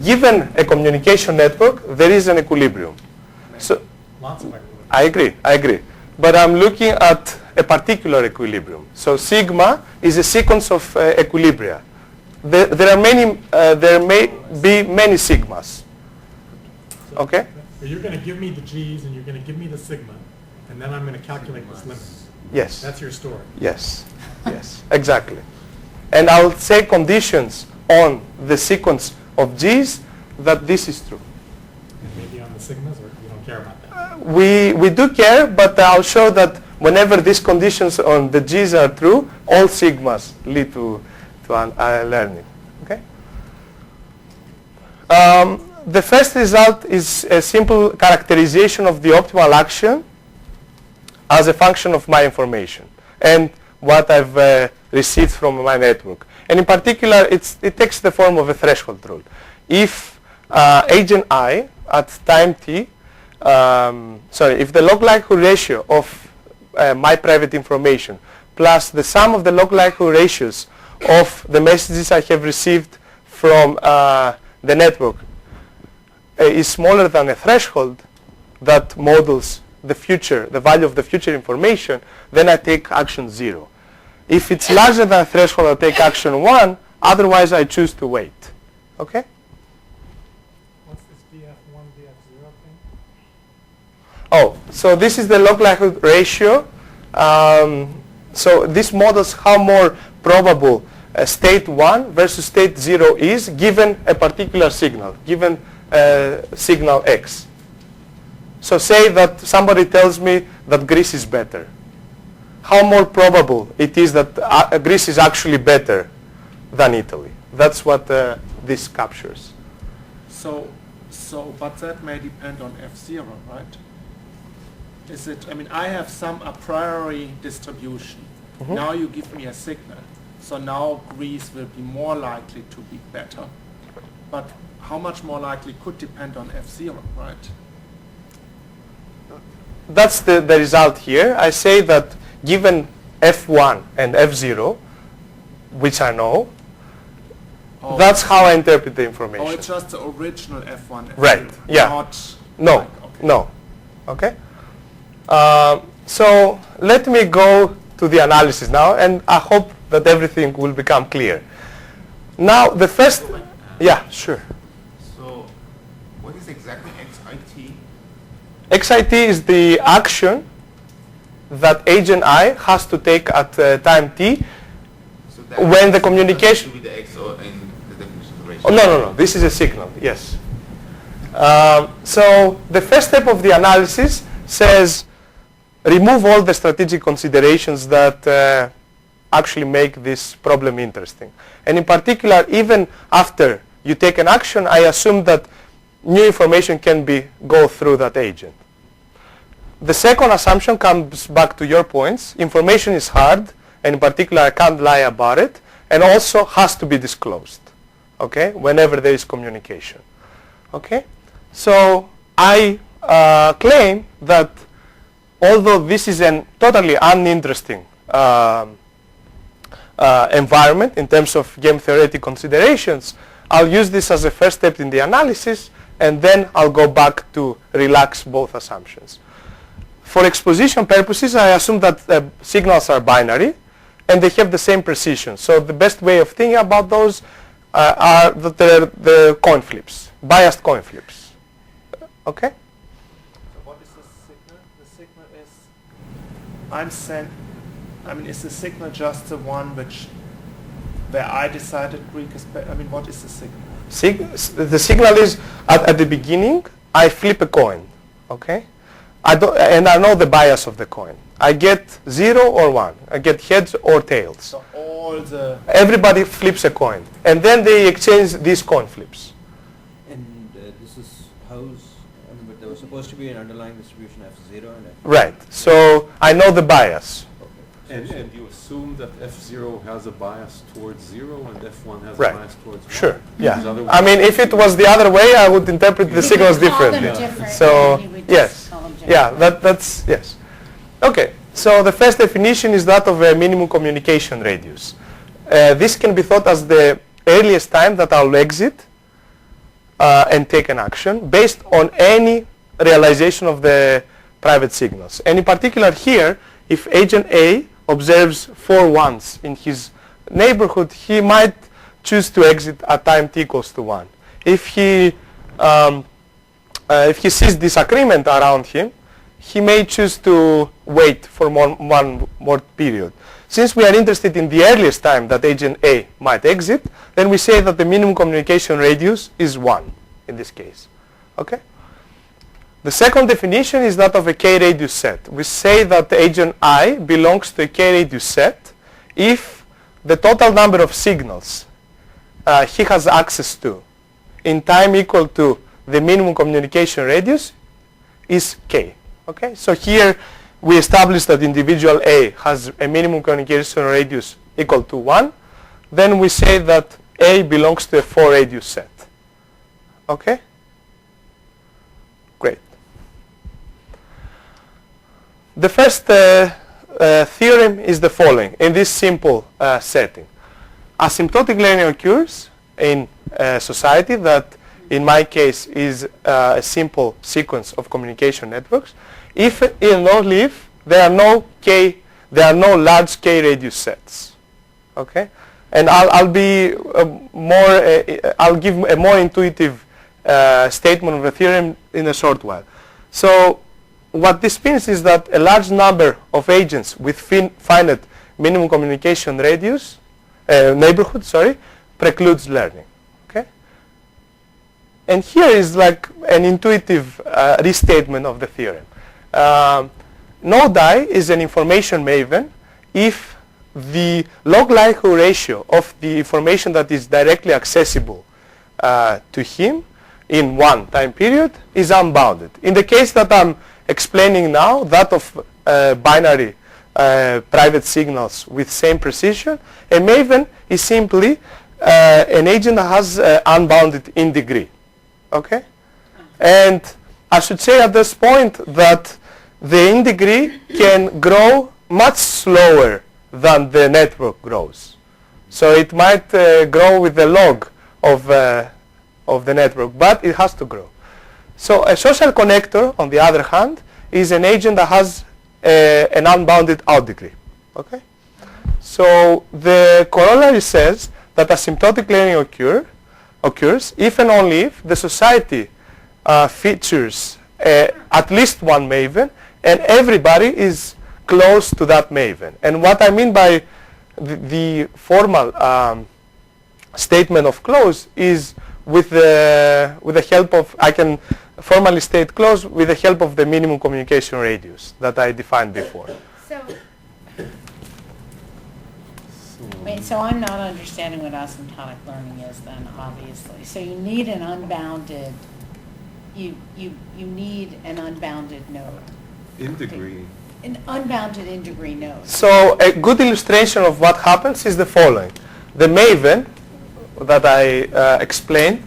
C: given a communication network, there is an equilibrium. So
I: Lots of equilibrium.
C: I agree. But I'm looking at a particular equilibrium. So sigma is a sequence of equilibria. There may be many sigmas.
I: So-
C: Okay?
I: So you're going to give me the G's and you're going to give me the sigma, and then I'm going to calculate this limit.
C: Yes.
I: That's your story.
C: Yes. Yes. Exactly. And I'll say conditions on the sequence of G's that this is true.
I: And maybe on the sigmas, or you don't care about that.
C: We do care, but I'll show that whenever these conditions on the G's are true, all sigmas lead to learning. Okay? The first result is a simple characterization of the optimal action as a function of my information and what I've received from my network. And in particular, it takes the form of a threshold rule. If agent I at time t, if the log likelihood ratio of my private information plus the sum of the log likelihood ratios of the messages I have received from the network is smaller than a threshold that models the future, the value of the future information, then I take action 0. If it's larger than a threshold, I take action 1. Otherwise, I choose to wait. Okay?
I: What's this DF1, DF0 thing?
C: Oh, so this is the log likelihood ratio. So this models how more probable state 1 versus state 0 is given a particular signal, given signal X. So say that somebody tells me that Greece is better. How more probable it is that Greece is actually better than Italy. That's what this captures.
D: But that may depend on F0, right? Is it, I mean, I have some a priori distribution.
C: Mhm.
D: Now you give me a signal. So now Greece will be more likely to be better. But how much more likely could depend on F0, right?
C: That's the result here. I say that given F1 and F0, which I know,
D: Oh,
C: that's how I interpret the information.
D: Oh, it's just the original F1. F0,
C: Right, yeah.
D: Not
C: No,
D: like, okay.
C: no. Okay? So let me go to the analysis now, and I hope that everything will become clear. Now, the first... Yeah, sure.
K: So, what is exactly XIT?
C: XIT is the action that agent I has to take at time t
K: So that
C: when the communication...
K: should be the X or in the definition of the ratio.
C: Oh, no. This is a signal, yes. So the first step of the analysis says remove all the strategic considerations that actually make this problem interesting. And in particular, even after you take an action, I assume that new information can go through that agent. The second assumption comes back to your points. Information is hard, and in particular, I can't lie about it, and also has to be disclosed, okay, whenever there is communication. Okay? So I claim that although this is a totally uninteresting environment in terms of game theoretic considerations, I'll use this as a first step in the analysis, and then I'll go back to relax both assumptions. For exposition purposes, I assume that signals are binary and they have the same precision. So the best way of thinking about those are the coin flips, biased coin flips. Okay?
D: So what is the signal? The signal is, is the signal just the one where I decided Greek is better? What is the signal?
C: The signal is at the beginning, I flip a coin, okay? I know the bias of the coin. I get 0 or 1. I get heads or tails.
D: So
C: everybody flips a coin, and then they exchange these coin flips.
E: And this is but there was supposed to be an underlying distribution F0 and F.
C: Right. So I know the bias.
J: And you assume that F0 has a bias towards 0 and F1 has
C: Right.
J: a bias towards 1?
C: Sure. Yeah.
J: Otherwise-
C: If it was the other way, I would interpret the signals differently. So yes. Yeah. That's yes. Okay. So the first definition is that of a minimum communication radius. This can be thought as the earliest time that I'll exit and take an action based on any realization of the private signals. And in particular here, if agent A observes 4 ones in his neighborhood, he might choose to exit at time t equals to 1. If he sees disagreement around him, he may choose to wait for one more period. Since we are interested in the earliest time that agent A might exit, then we say that the minimum communication radius is 1 in this case. Okay? The second definition is that of a k-radius set. We say that agent I belongs to a k-radius set if the total number of signals he has access to in time equal to the minimum communication radius is k. Okay? So here we establish that individual A has a minimum communication radius equal to 1. Then we say that A belongs to a 4-radius set. Okay? Great. The first theorem is the following in this simple setting. Asymptotic learning occurs in a society that in my case is a simple sequence of communication networks. If in only if there are no large k-radius sets. Okay? And I'll give a more intuitive statement of the theorem in a short while. So what this means is that a large number of agents with finite minimum communication radius neighborhood precludes learning. Okay? And here is like an intuitive restatement of the theorem. Node I is an information maven if the log likelihood ratio of the information that is directly accessible to him in one time period is unbounded. In the case that I'm explaining now, that of binary private signals with same precision, a maven is simply an agent that has unbounded in degree. Okay? And I should say at this point that the in degree can grow much slower than the network grows. So it might grow with the log of the network, but it has to grow. So a social connector, on the other hand, is an agent that has an unbounded out degree. Okay? So the corollary says that asymptotic learning occurs if and only if the society features at least one maven and everybody is close to that maven. And what I mean by the formal statement of close is with the help of, I can formally state close with the help of the minimum communication radius that I defined before.
B: So I'm not understanding what asymptotic learning is then, obviously. So you need an unbounded, you need an unbounded node.
J: In degree.
B: An unbounded in degree node.
C: So a good illustration of what happens is the following. The maven that I explained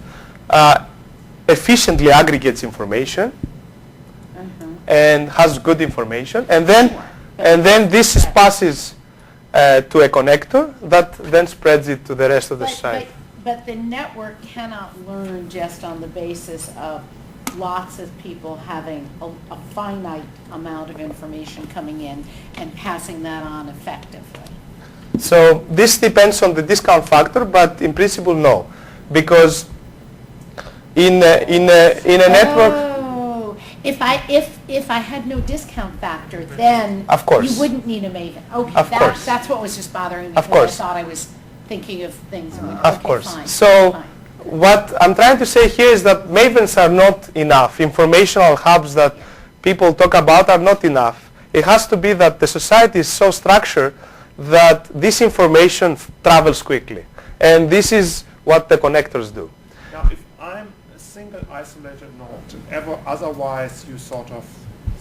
C: efficiently aggregates information and has good information, and then this passes to a connector that then spreads it to the rest of the society.
B: But the network cannot learn just on the basis of lots of people having a finite amount of information coming in and passing that on effectively.
C: So this depends on the discount factor, but in principle, no. because in a network.
B: Oh, if I had no discount factor, then
C: Of course.
B: you wouldn't need a Maven. Okay,
C: Of course.
B: that's what was just bothering me.
C: Of
B: because
C: course.
B: I thought I was thinking of things.
C: Of
B: Okay,
C: course.
B: fine,
C: So
B: fine.
C: what I'm trying to say here is that Mavens are not enough. Informational hubs that people talk about are not enough. It has to be that the society is so structured that this information travels quickly. And this is what the connectors do.
D: Now, if I'm a single isolated node, otherwise you sort of,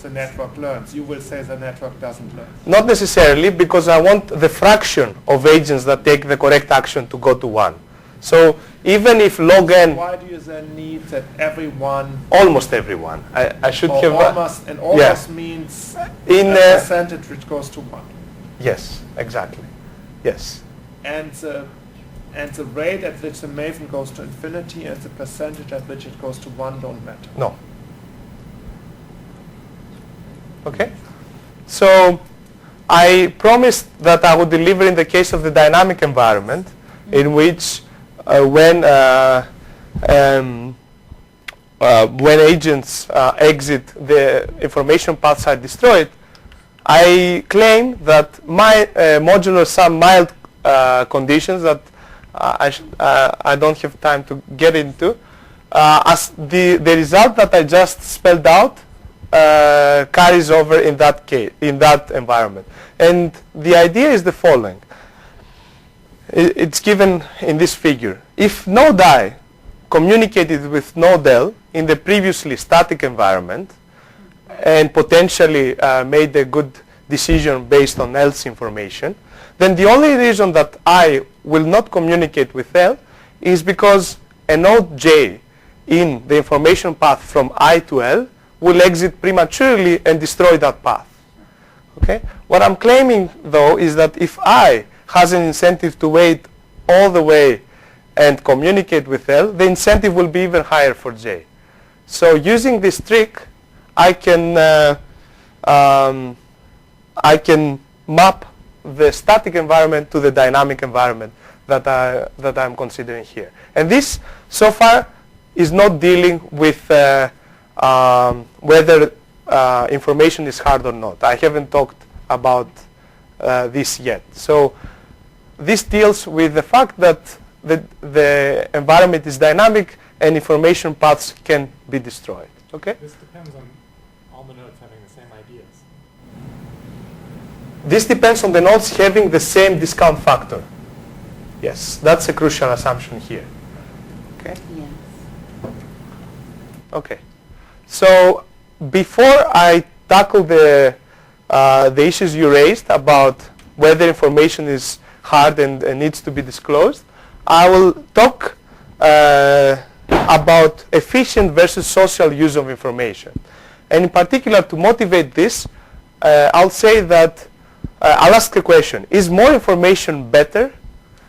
D: the network learns, you will say the network doesn't learn.
C: Not necessarily, because I want the fraction of agents that take the correct action to go to 1. So even if log n,
D: Why do you then need that everyone,
C: almost everyone, I should
D: or
C: have,
D: almost, and almost means
C: in
D: a percentage which goes to 1.
C: yes, exactly, yes.
D: And the rate at which the Maven goes to infinity and the percentage at which it goes to 1 don't matter.
C: No. Okay? So I promised that I would deliver in the case of the dynamic environment, in which when agents exit, the information paths are destroyed. I claim that my modular some mild conditions that I don't have time to get into, as the result that I just spelled out carries over in that case, in that environment. And the idea is the following. It's given in this figure. If node I communicated with node L in the previously static environment and potentially made a good decision based on L's information, then the only reason that I will not communicate with L is because a node J in the information path from I to L will exit prematurely and destroy that path. Okay? What I'm claiming, though, is that if I has an incentive to wait all the way and communicate with L, the incentive will be even higher for J. So using this trick, I can map the static environment to the dynamic environment that I'm considering here. And this, so far, is not dealing with whether information is hard or not. I haven't talked about this yet. So this deals with the fact that the environment is dynamic and information paths can be destroyed. Okay?
I: This depends on all the nodes having the same ideas.
C: This depends on the nodes having the same discount factor. Yes, that's a crucial assumption here. Okay?
B: Yes.
C: Okay. So before I tackle the issues you raised about whether information is hard and needs to be disclosed, I will talk about efficient versus social use of information. And in particular, to motivate this, I'll say that I'll ask the question, is more information better?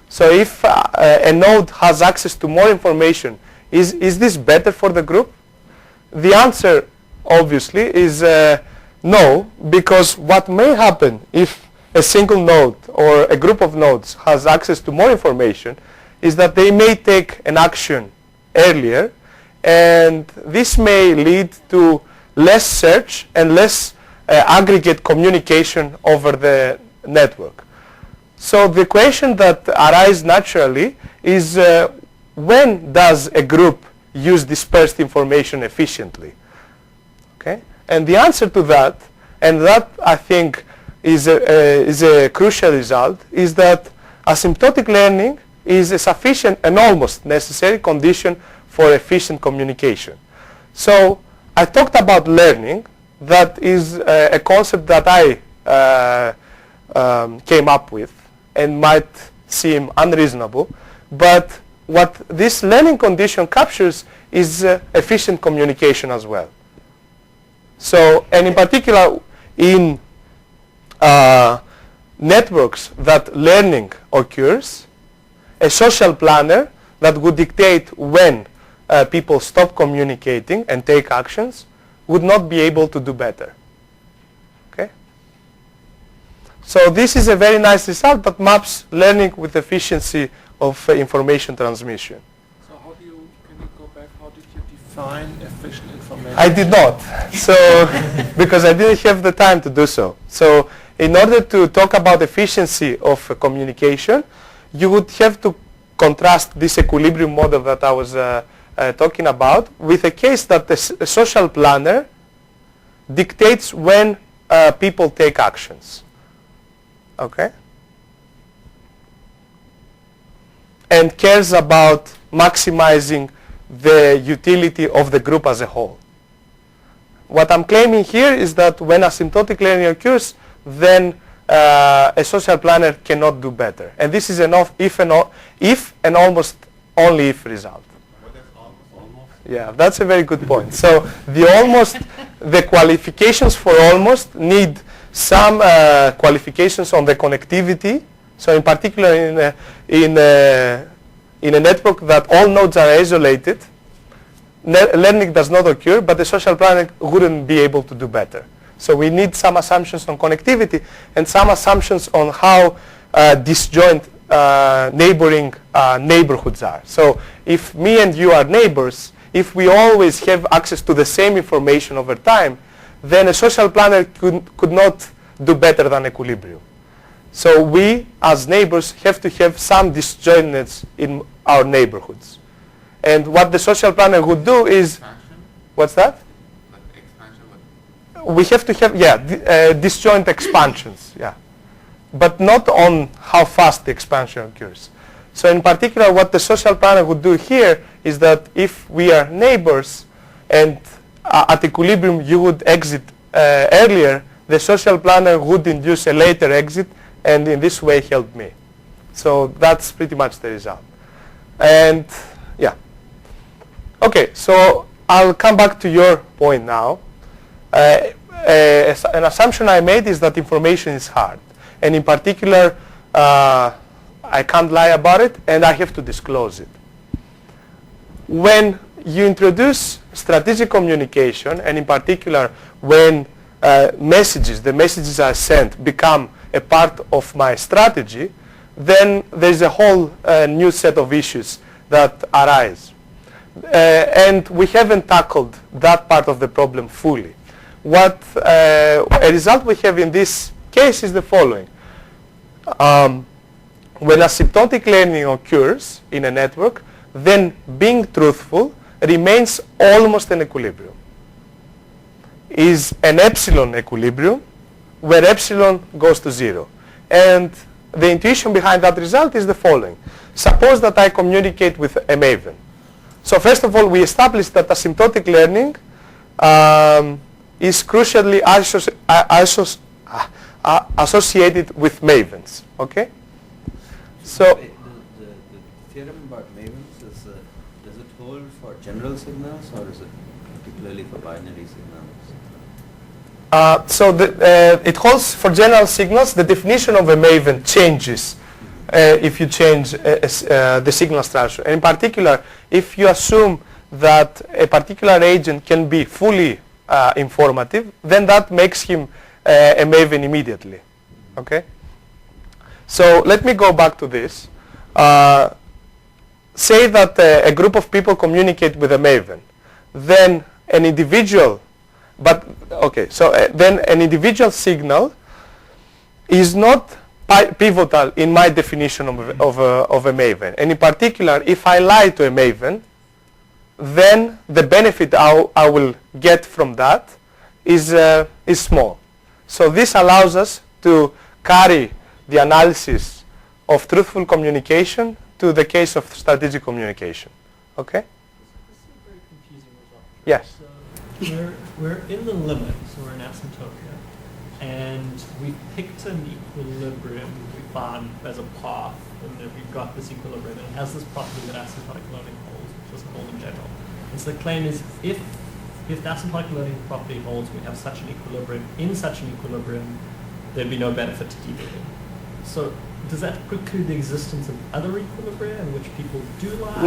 C: So if a node has access to more information, is this better for the group? The answer, obviously, is no, because what may happen if a single node or a group of nodes has access to more information is that they may take an action earlier, and this may lead to less search and less aggregate communication over the network. So the question that arises naturally is when does a group use dispersed information efficiently? Okay? And the answer to that, and that I think is a crucial result, is that asymptotic learning is a sufficient and almost necessary condition for efficient communication. So I talked about learning. That is a concept that I came up with and might seem unreasonable, but what this learning condition captures is efficient communication as well. So, and in particular in networks that learning occurs, a social planner that would dictate when people stop communicating and take actions would not be able to do better. Okay? So this is a very nice result that maps learning with efficiency of information transmission.
E: So
D: define efficient information?
C: I did not, so because I didn't have the time to do so. So in order to talk about efficiency of communication, you would have to contrast this equilibrium model that I was talking about with a case that a social planner dictates when people take actions. Okay? And cares about maximizing the utility of the group as a whole. What I'm claiming here is that when asymptotic learning occurs, then a social planner cannot do better. And this is an if and almost only if result.
K: What is almost?
C: Yeah, that's a very good point. So the qualifications for almost need some qualifications on the connectivity. So in particular in a network that all nodes are isolated, learning does not occur, but the social planner wouldn't be able to do better. So we need some assumptions on connectivity and some assumptions on how disjoint neighboring neighborhoods are. So if me and you are neighbors, if we always have access to the same information over time, then a social planner could not do better than equilibrium. So we, as neighbors, have to have some disjointness in our neighborhoods. And what the social planner would do is,
K: Expansion?
C: what's that?
K: Like expansion,
C: We have to have, disjoint expansions, yeah. But not on how fast the expansion occurs. So in particular, what the social planner would do here is that if we are neighbors and at equilibrium you would exit earlier, the social planner would induce a later exit and in this way help me. So that's pretty much the result. And yeah. Okay, so I'll come back to your point now. An assumption I made is that information is hard. And in particular, I can't lie about it and I have to disclose it. When you introduce strategic communication, and in particular when the messages are sent become a part of my strategy, then there's a whole new set of issues that arise. And we haven't tackled that part of the problem fully. What a result we have in this case is the following. When asymptotic learning occurs in a network, then being truthful remains almost an equilibrium. Is an epsilon equilibrium where epsilon goes to 0. And the intuition behind that result is the following. Suppose that I communicate with a Maven. So first of all, we established that asymptotic learning is crucially associated with Mavens. Okay? So
E: the theorem about Mavens does it hold for general signals or is it particularly for binary signals?
C: It holds for general signals. The definition of a Maven changes if you change the signal structure. And in particular, if you assume that a particular agent can be fully informative, then that makes him a Maven immediately. Okay? So let me go back to this. Say that a group of people communicate with a Maven. Then an individual, then an individual signal is not pivotal in my definition of a Maven. And in particular, if I lie to a Maven, then the benefit I will get from that is small. So this allows us to carry the analysis of truthful communication to the case of strategic communication. Okay?
F: This is a very confusing result.
C: Yes.
F: So we're in the limit, so we're in asymptotic, and we picked an equilibrium we found as a path, and if we've got this equilibrium, and it has this property that asymptotic learning holds, which doesn't hold in general. And so the claim is if the asymptotic learning property holds, we have such an equilibrium, in such an equilibrium, there'd be no benefit to deviating. So does that preclude the existence of other equilibria in which people do lie?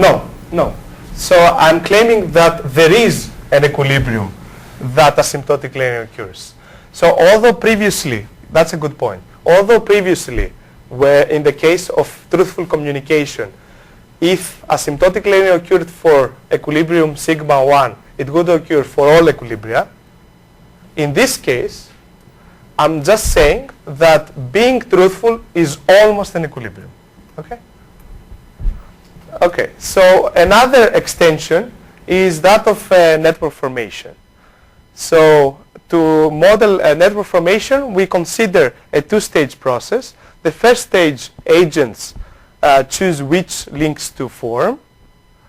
C: No. So I'm claiming that there is an equilibrium that asymptotic learning occurs. So although previously, that's a good point, although previously, where in the case of truthful communication, if asymptotic learning occurred for equilibrium sigma 1, it would occur for all equilibria. In this case, I'm just saying that being truthful is almost an equilibrium. Okay? Okay, so another extension is that of network formation. So to model a network formation, we consider a two-stage process. The first stage, agents choose which links to form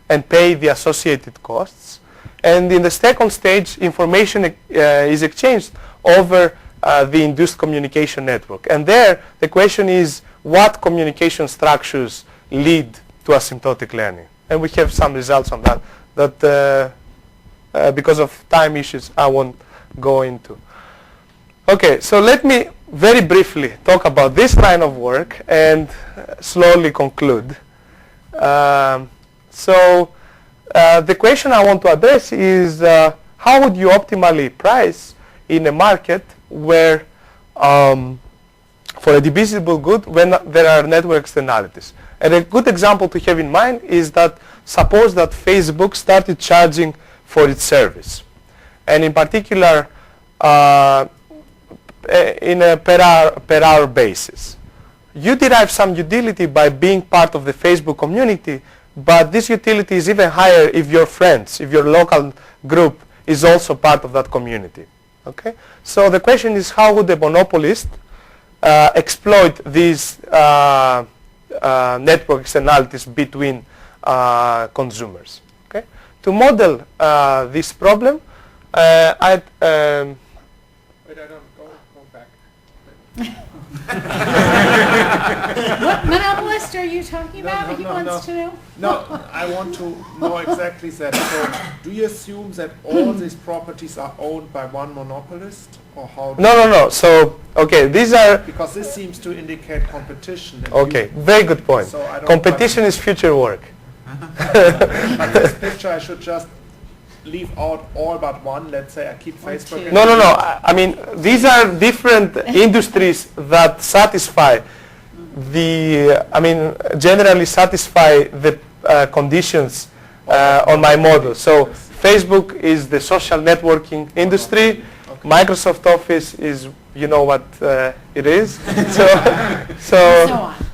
C: and pay the associated costs. And in the second stage, information is exchanged over the induced communication network. And there, the question is, what communication structures lead to asymptotic learning? And we have some results on that because of time issues, I won't go into. Okay, so let me very briefly talk about this line of work and slowly conclude. The question I want to address is how would you optimally price in a market where for a divisible good when there are network externalities? And a good example to have in mind is that suppose that Facebook started charging for its service. And in particular, in a per hour basis. You derive some utility by being part of the Facebook community, but this utility is even higher if your friends, if your local group is also part of that community. Okay? So the question is, how would the monopolist exploit these network externalities between consumers? Okay? To model this problem,
D: Wait, I don't go back.
B: What monopolist are you talking about? He wants to know.
D: No, I want to know exactly that. So, do you assume that all these properties are owned by one monopolist, or how?
C: No. So, okay, these are...
D: Because this seems to indicate competition.
C: Okay, very good point.
D: So
C: competition is future work.
D: But this picture, I should just leave out all but one. Let's say I keep Facebook.
C: No. I mean, these are different industries that satisfy generally satisfy the conditions on my model. So Facebook is the social networking industry. Okay. Microsoft Office is, you know what it is.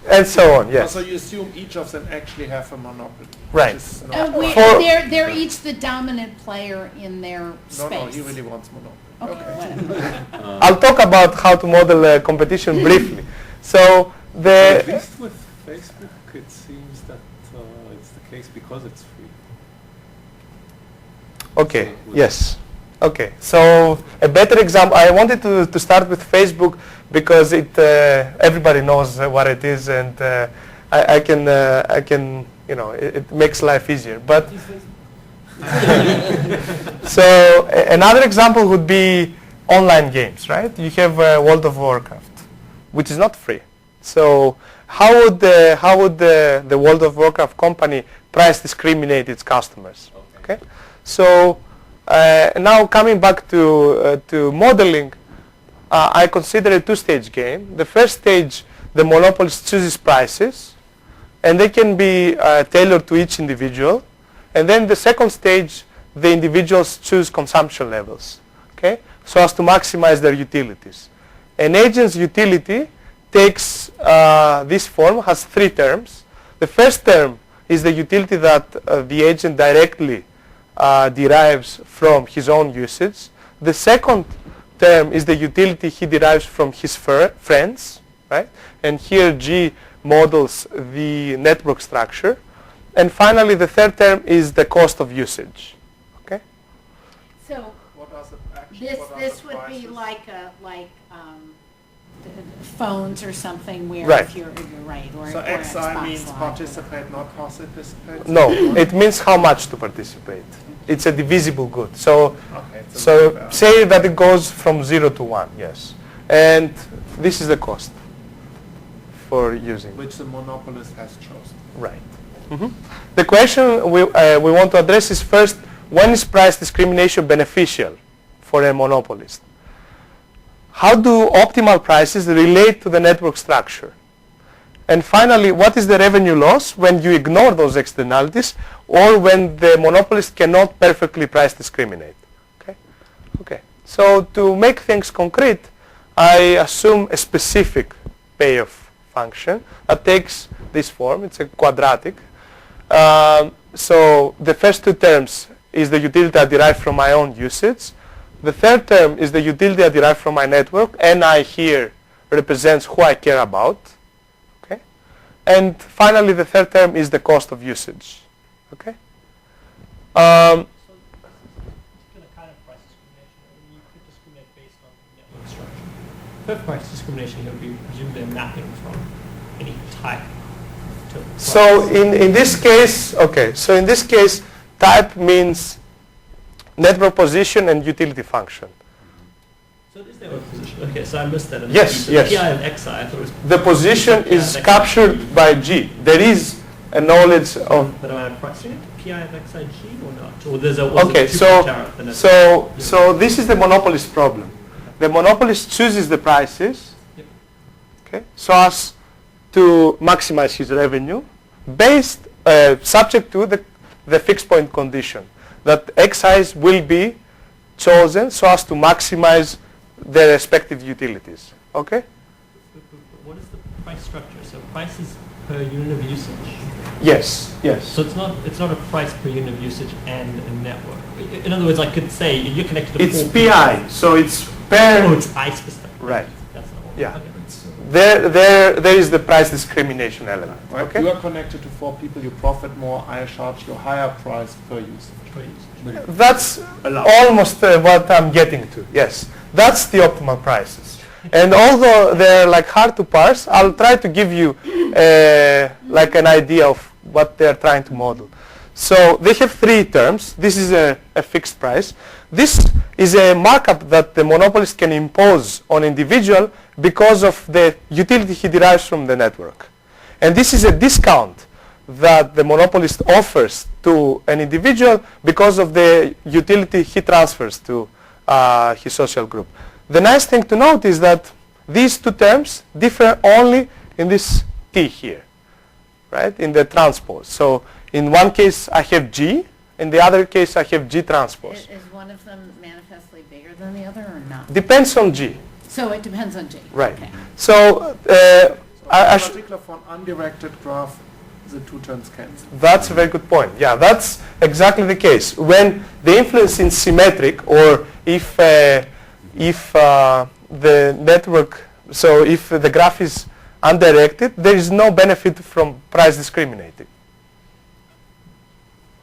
C: And so on, yes.
D: So you assume each of them actually have a monopoly.
C: Right.
B: They're each the dominant player in their space.
D: No, he really wants monopoly.
B: Okay.
C: I'll talk about how to model competition briefly. So
J: at least with Facebook, it seems that it's the case because it's free.
C: Okay. Yes. Okay. So a better example. I wanted to start with Facebook because everybody knows what it is, and I can it makes life easier. But so another example would be online games, right? You have World of Warcraft, which is not free. So how would the World of Warcraft company price discriminate its customers? Okay. So now coming back to modeling, I consider a two-stage game. The first stage, the monopolist chooses prices, and they can be tailored to each individual. And then the second stage, the individuals choose consumption levels, okay, so as to maximize their utilities. An agent's utility takes this form, has three terms. The first term is the utility that the agent directly derives from his own usage. The second term is the utility he derives from his friends, right? And here G models the network structure. And finally, the third term is the cost of usage. Okay.
B: So this would be like phones or something where
C: right.
B: if you're right. Or,
D: so
B: or
D: XI means participate, not participate?
C: No, it means how much to participate. It's a divisible good. So, say that it goes from 0 to 1, yes. And this is the cost for using.
D: Which the monopolist has chosen.
C: Right. Mm-hmm. The question we want to address is first, when is price discrimination beneficial for a monopolist? How do optimal prices relate to the network structure? And finally, what is the revenue loss when you ignore those externalities or when the monopolist cannot perfectly price discriminate? Okay. So to make things concrete, I assume a specific payoff function that takes this form. It's a quadratic. So the first two terms is the utility I derive from my own usage. The third term is the utility I derive from my network. NI here represents who I care about. Okay. And finally, the third term is the cost of usage. Okay.
F: Perfect price discrimination would be presumably a mapping from any type to price.
C: So in this case, okay, so in this case, type means network position and utility function.
F: So it is network position. Okay, so I missed that.
C: Yes, yes.
F: PI of XI, I thought it was...
C: The position is captured by G. There is a knowledge of...
F: But am I pricing it? PI of XI G or not? Or there's a...
C: Okay, so this is the monopolist problem. The monopolist chooses the prices, okay, so as to maximize his revenue, based subject to the fixed point condition that XIs will be chosen so as to maximize their respective utilities. Okay.
F: What is the price structure? So price is per unit of usage.
C: Yes. Yes.
F: So it's not a price per unit of usage and a network. In other words, I could say you're connected to.
C: It's PI, so it's per.
F: Oh, it's I specific.
C: Right.
F: That's not what.
C: Yeah.
F: Okay.
C: There is the price discrimination element.
D: Right.
C: Okay.
D: You are connected to 4 people. You profit more. I charge you a higher price per usage.
C: That's almost what I'm getting to. Yes, that's the optimal prices. And although they're like hard to parse, I'll try to give you like an idea of what they're trying to model. So they have 3 terms. This is a fixed price. This is a markup that the monopolist can impose on individual because of the utility he derives from the network. And this is a discount that the monopolist offers to an individual because of the utility he transfers to his social group. The nice thing to note is that these 2 terms differ only in this T here, right, in the transpose. So in one case I have G, in the other case I have G transpose.
B: Is one of them manifestly bigger than the other or not?
C: Depends on G.
B: So it depends on G.
C: Right.
B: Okay.
C: So
D: In particular, for an undirected graph, the 2 terms cancel.
C: That's a very good point. Yeah, that's exactly the case. When the influence is symmetric, or if the network, so if the graph is undirected, there is no benefit from price discriminating.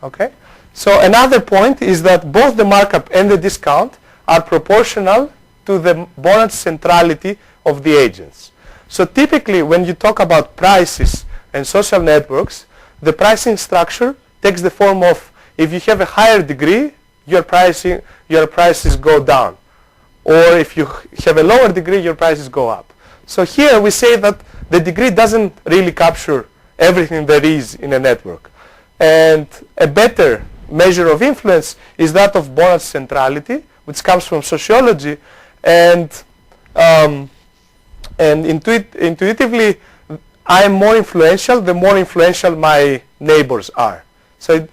C: Okay? So another point is that both the markup and the discount are proportional to the bonus centrality of the agents. So typically when you talk about prices and social networks, the pricing structure takes the form of, if you have a higher degree, your prices go down. Or if you have a lower degree, your prices go up. So here we say that the degree doesn't really capture everything there is in a network. And a better measure of influence is that of bonus centrality, which comes from sociology. And intuitively, I am more influential the more influential my neighbors are. So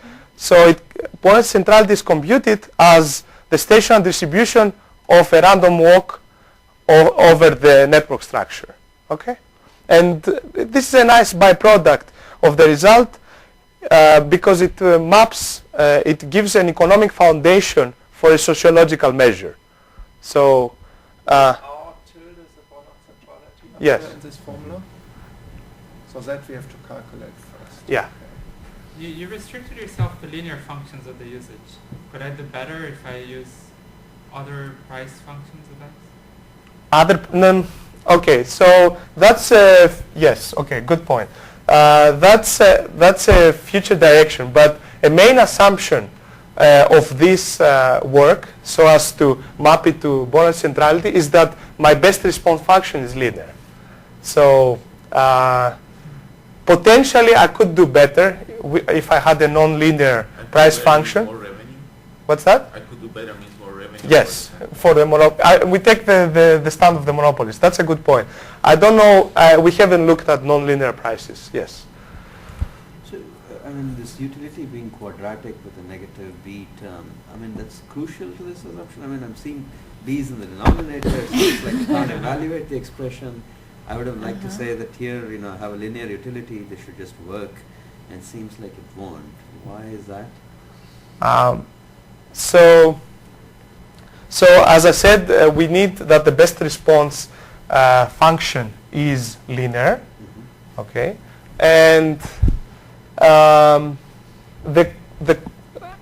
C: bonus centrality is computed as the stationary distribution of a random walk over the network structure. Okay? And this is a nice byproduct of the result because it maps, it gives an economic foundation for a sociological measure. So,
D: Our tilde is the bonus centrality
C: yes.
D: in this formula. So that we have to calculate first.
C: Yeah.
L: You restricted yourself to linear functions of the usage. Could I do better if I use other price functions of X?
C: Okay, so that's yes. Okay, good point. That's a future direction, but a main assumption of this work, so as to map it to bonus centrality, is that my best response function is linear. So potentially I could do better if I had a non-linear price function.
K: More revenue?
C: What's that?
K: I could do better means more revenue.
C: Yes, for the we take the stand of the monopolist. That's a good point. I don't know, we haven't looked at nonlinear prices, yes.
E: So, I mean, this utility being quadratic with a negative b term, I mean, that's crucial to this assumption. I mean, I'm seeing b's in the denominator, so it's like you can't evaluate the expression. I would have liked to say that here, have a linear utility, this should just work, and seems like it won't. Why is that?
C: So as I said, we need that the best response function is linear, okay, and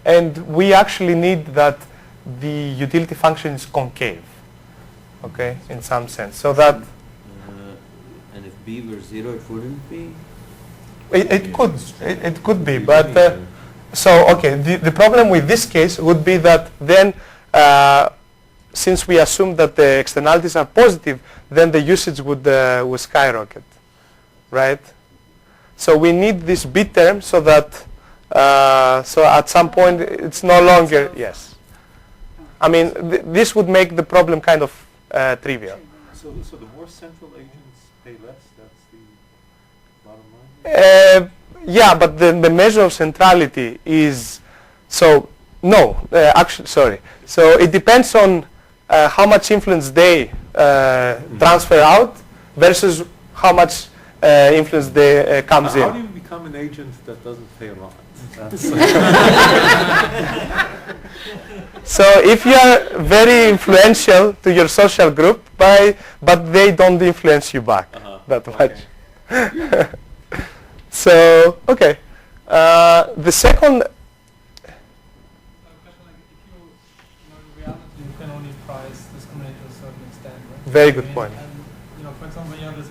C: and we actually need that the utility function is concave, okay, in some sense, so that.
E: And if b were 0, it wouldn't be.
C: It could be, but so okay. The problem with this case would be that then, since we assume that the externalities are positive, then the usage would skyrocket, right? So we need this b term so that so at some point it's no longer yes. I mean this would make the problem kind of trivial.
J: So the more central agents pay less. That's the bottom line.
C: Yeah, but the measure of centrality is so no. Actually, sorry. So it depends on how much influence they transfer out versus how much influence they comes in.
J: How do you become an agent that doesn't pay a lot?
C: So if you are very influential to your social group, but they don't influence you back that much. So okay, the second.
M: You can only price discriminate to a certain extent, right?
C: Very good point.
M: And for example, when you have this,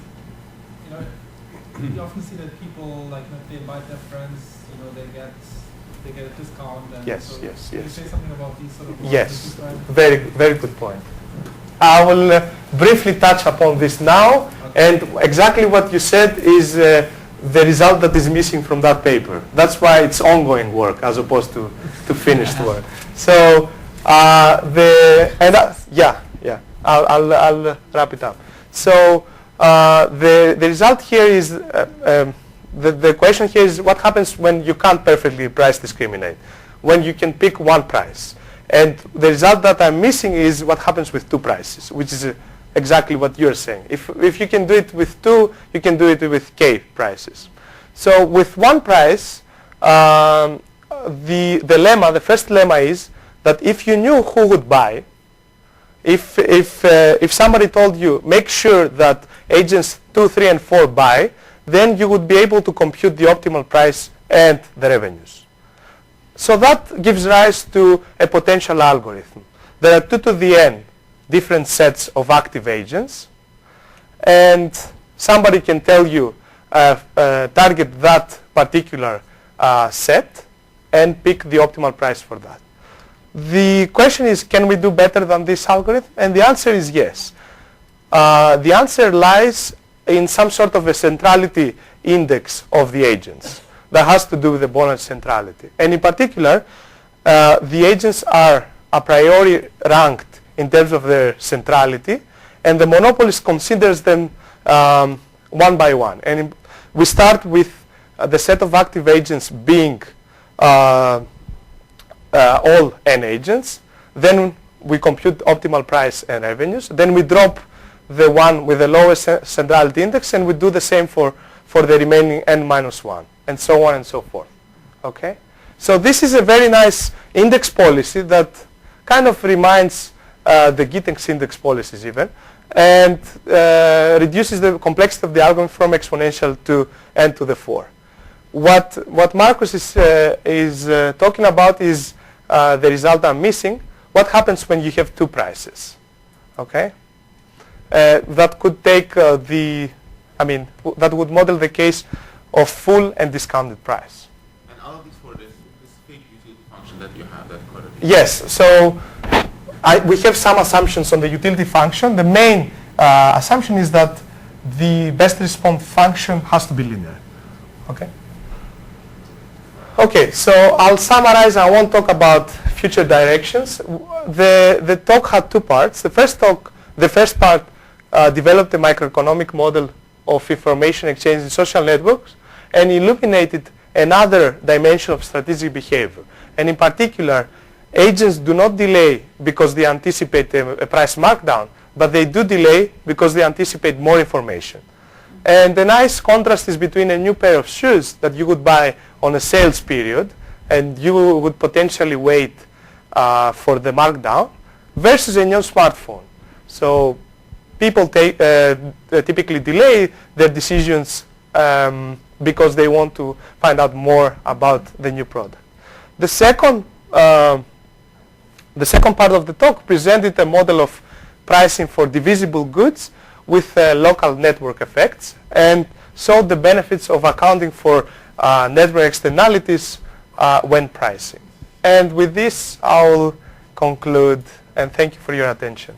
M: you often see that people like if they invite their friends, they get a discount. And
C: Yes,
M: so
C: yes,
M: can
C: yes.
M: you say something about these sort of?
C: Yes, very good point. I will briefly touch upon this now, and exactly what you said is the result that is missing from that paper. That's why it's ongoing work as opposed to finished work. So I'll wrap it up. So the result here is the question here is what happens when you can't perfectly price discriminate, when you can pick one price. And the result that I'm missing is what happens with two prices, which is exactly what you're saying. If you can do it with two, you can do it with k prices. So with one price, the first lemma is that if you knew who would buy, if somebody told you make sure that agents 2, 3, and 4 buy, then you would be able to compute the optimal price and the revenues. So that gives rise to a potential algorithm. There are 2 to the n different sets of active agents, and somebody can tell you target that particular set and pick the optimal price for that. The question is, can we do better than this algorithm? And the answer is yes. The answer lies in some sort of a centrality index of the agents that has to do with the bonus centrality. And in particular, the agents are a priori ranked in terms of their centrality, and the monopolist considers them one by one. And we start with the set of active agents being all n agents. Then we compute optimal price and revenues. Then we drop the one with the lowest centrality index, and we do the same for the remaining n minus 1, and so on and so forth. Okay? So this is a very nice index policy that kind of reminds the Gittings index policies even, and reduces the complexity of the algorithm from exponential to n to the 4. What Marcus is talking about is the result I'm missing. What happens when you have two prices? Okay? That could take that would model the case of full and discounted price.
K: And all of this for this fake utility function that you have, that correlation.
C: Yes. So we have some assumptions on the utility function. The main assumption is that the best response function has to be linear. Okay? Okay, so I'll summarize. I won't talk about future directions. The talk had two parts. The first part developed a microeconomic model of information exchange in social networks and illuminated another dimension of strategic behavior. And in particular, agents do not delay because they anticipate a price markdown, but they do delay because they anticipate more information. And the nice contrast is between a new pair of shoes that you would buy on a sales period and you would potentially wait for the markdown versus a new smartphone. So people typically delay their decisions because they want to find out more about the new product. The second part of the talk presented a model of pricing for divisible goods with local network effects and showed the benefits of accounting for network externalities when pricing. And with this, I'll conclude, and thank you for your attention.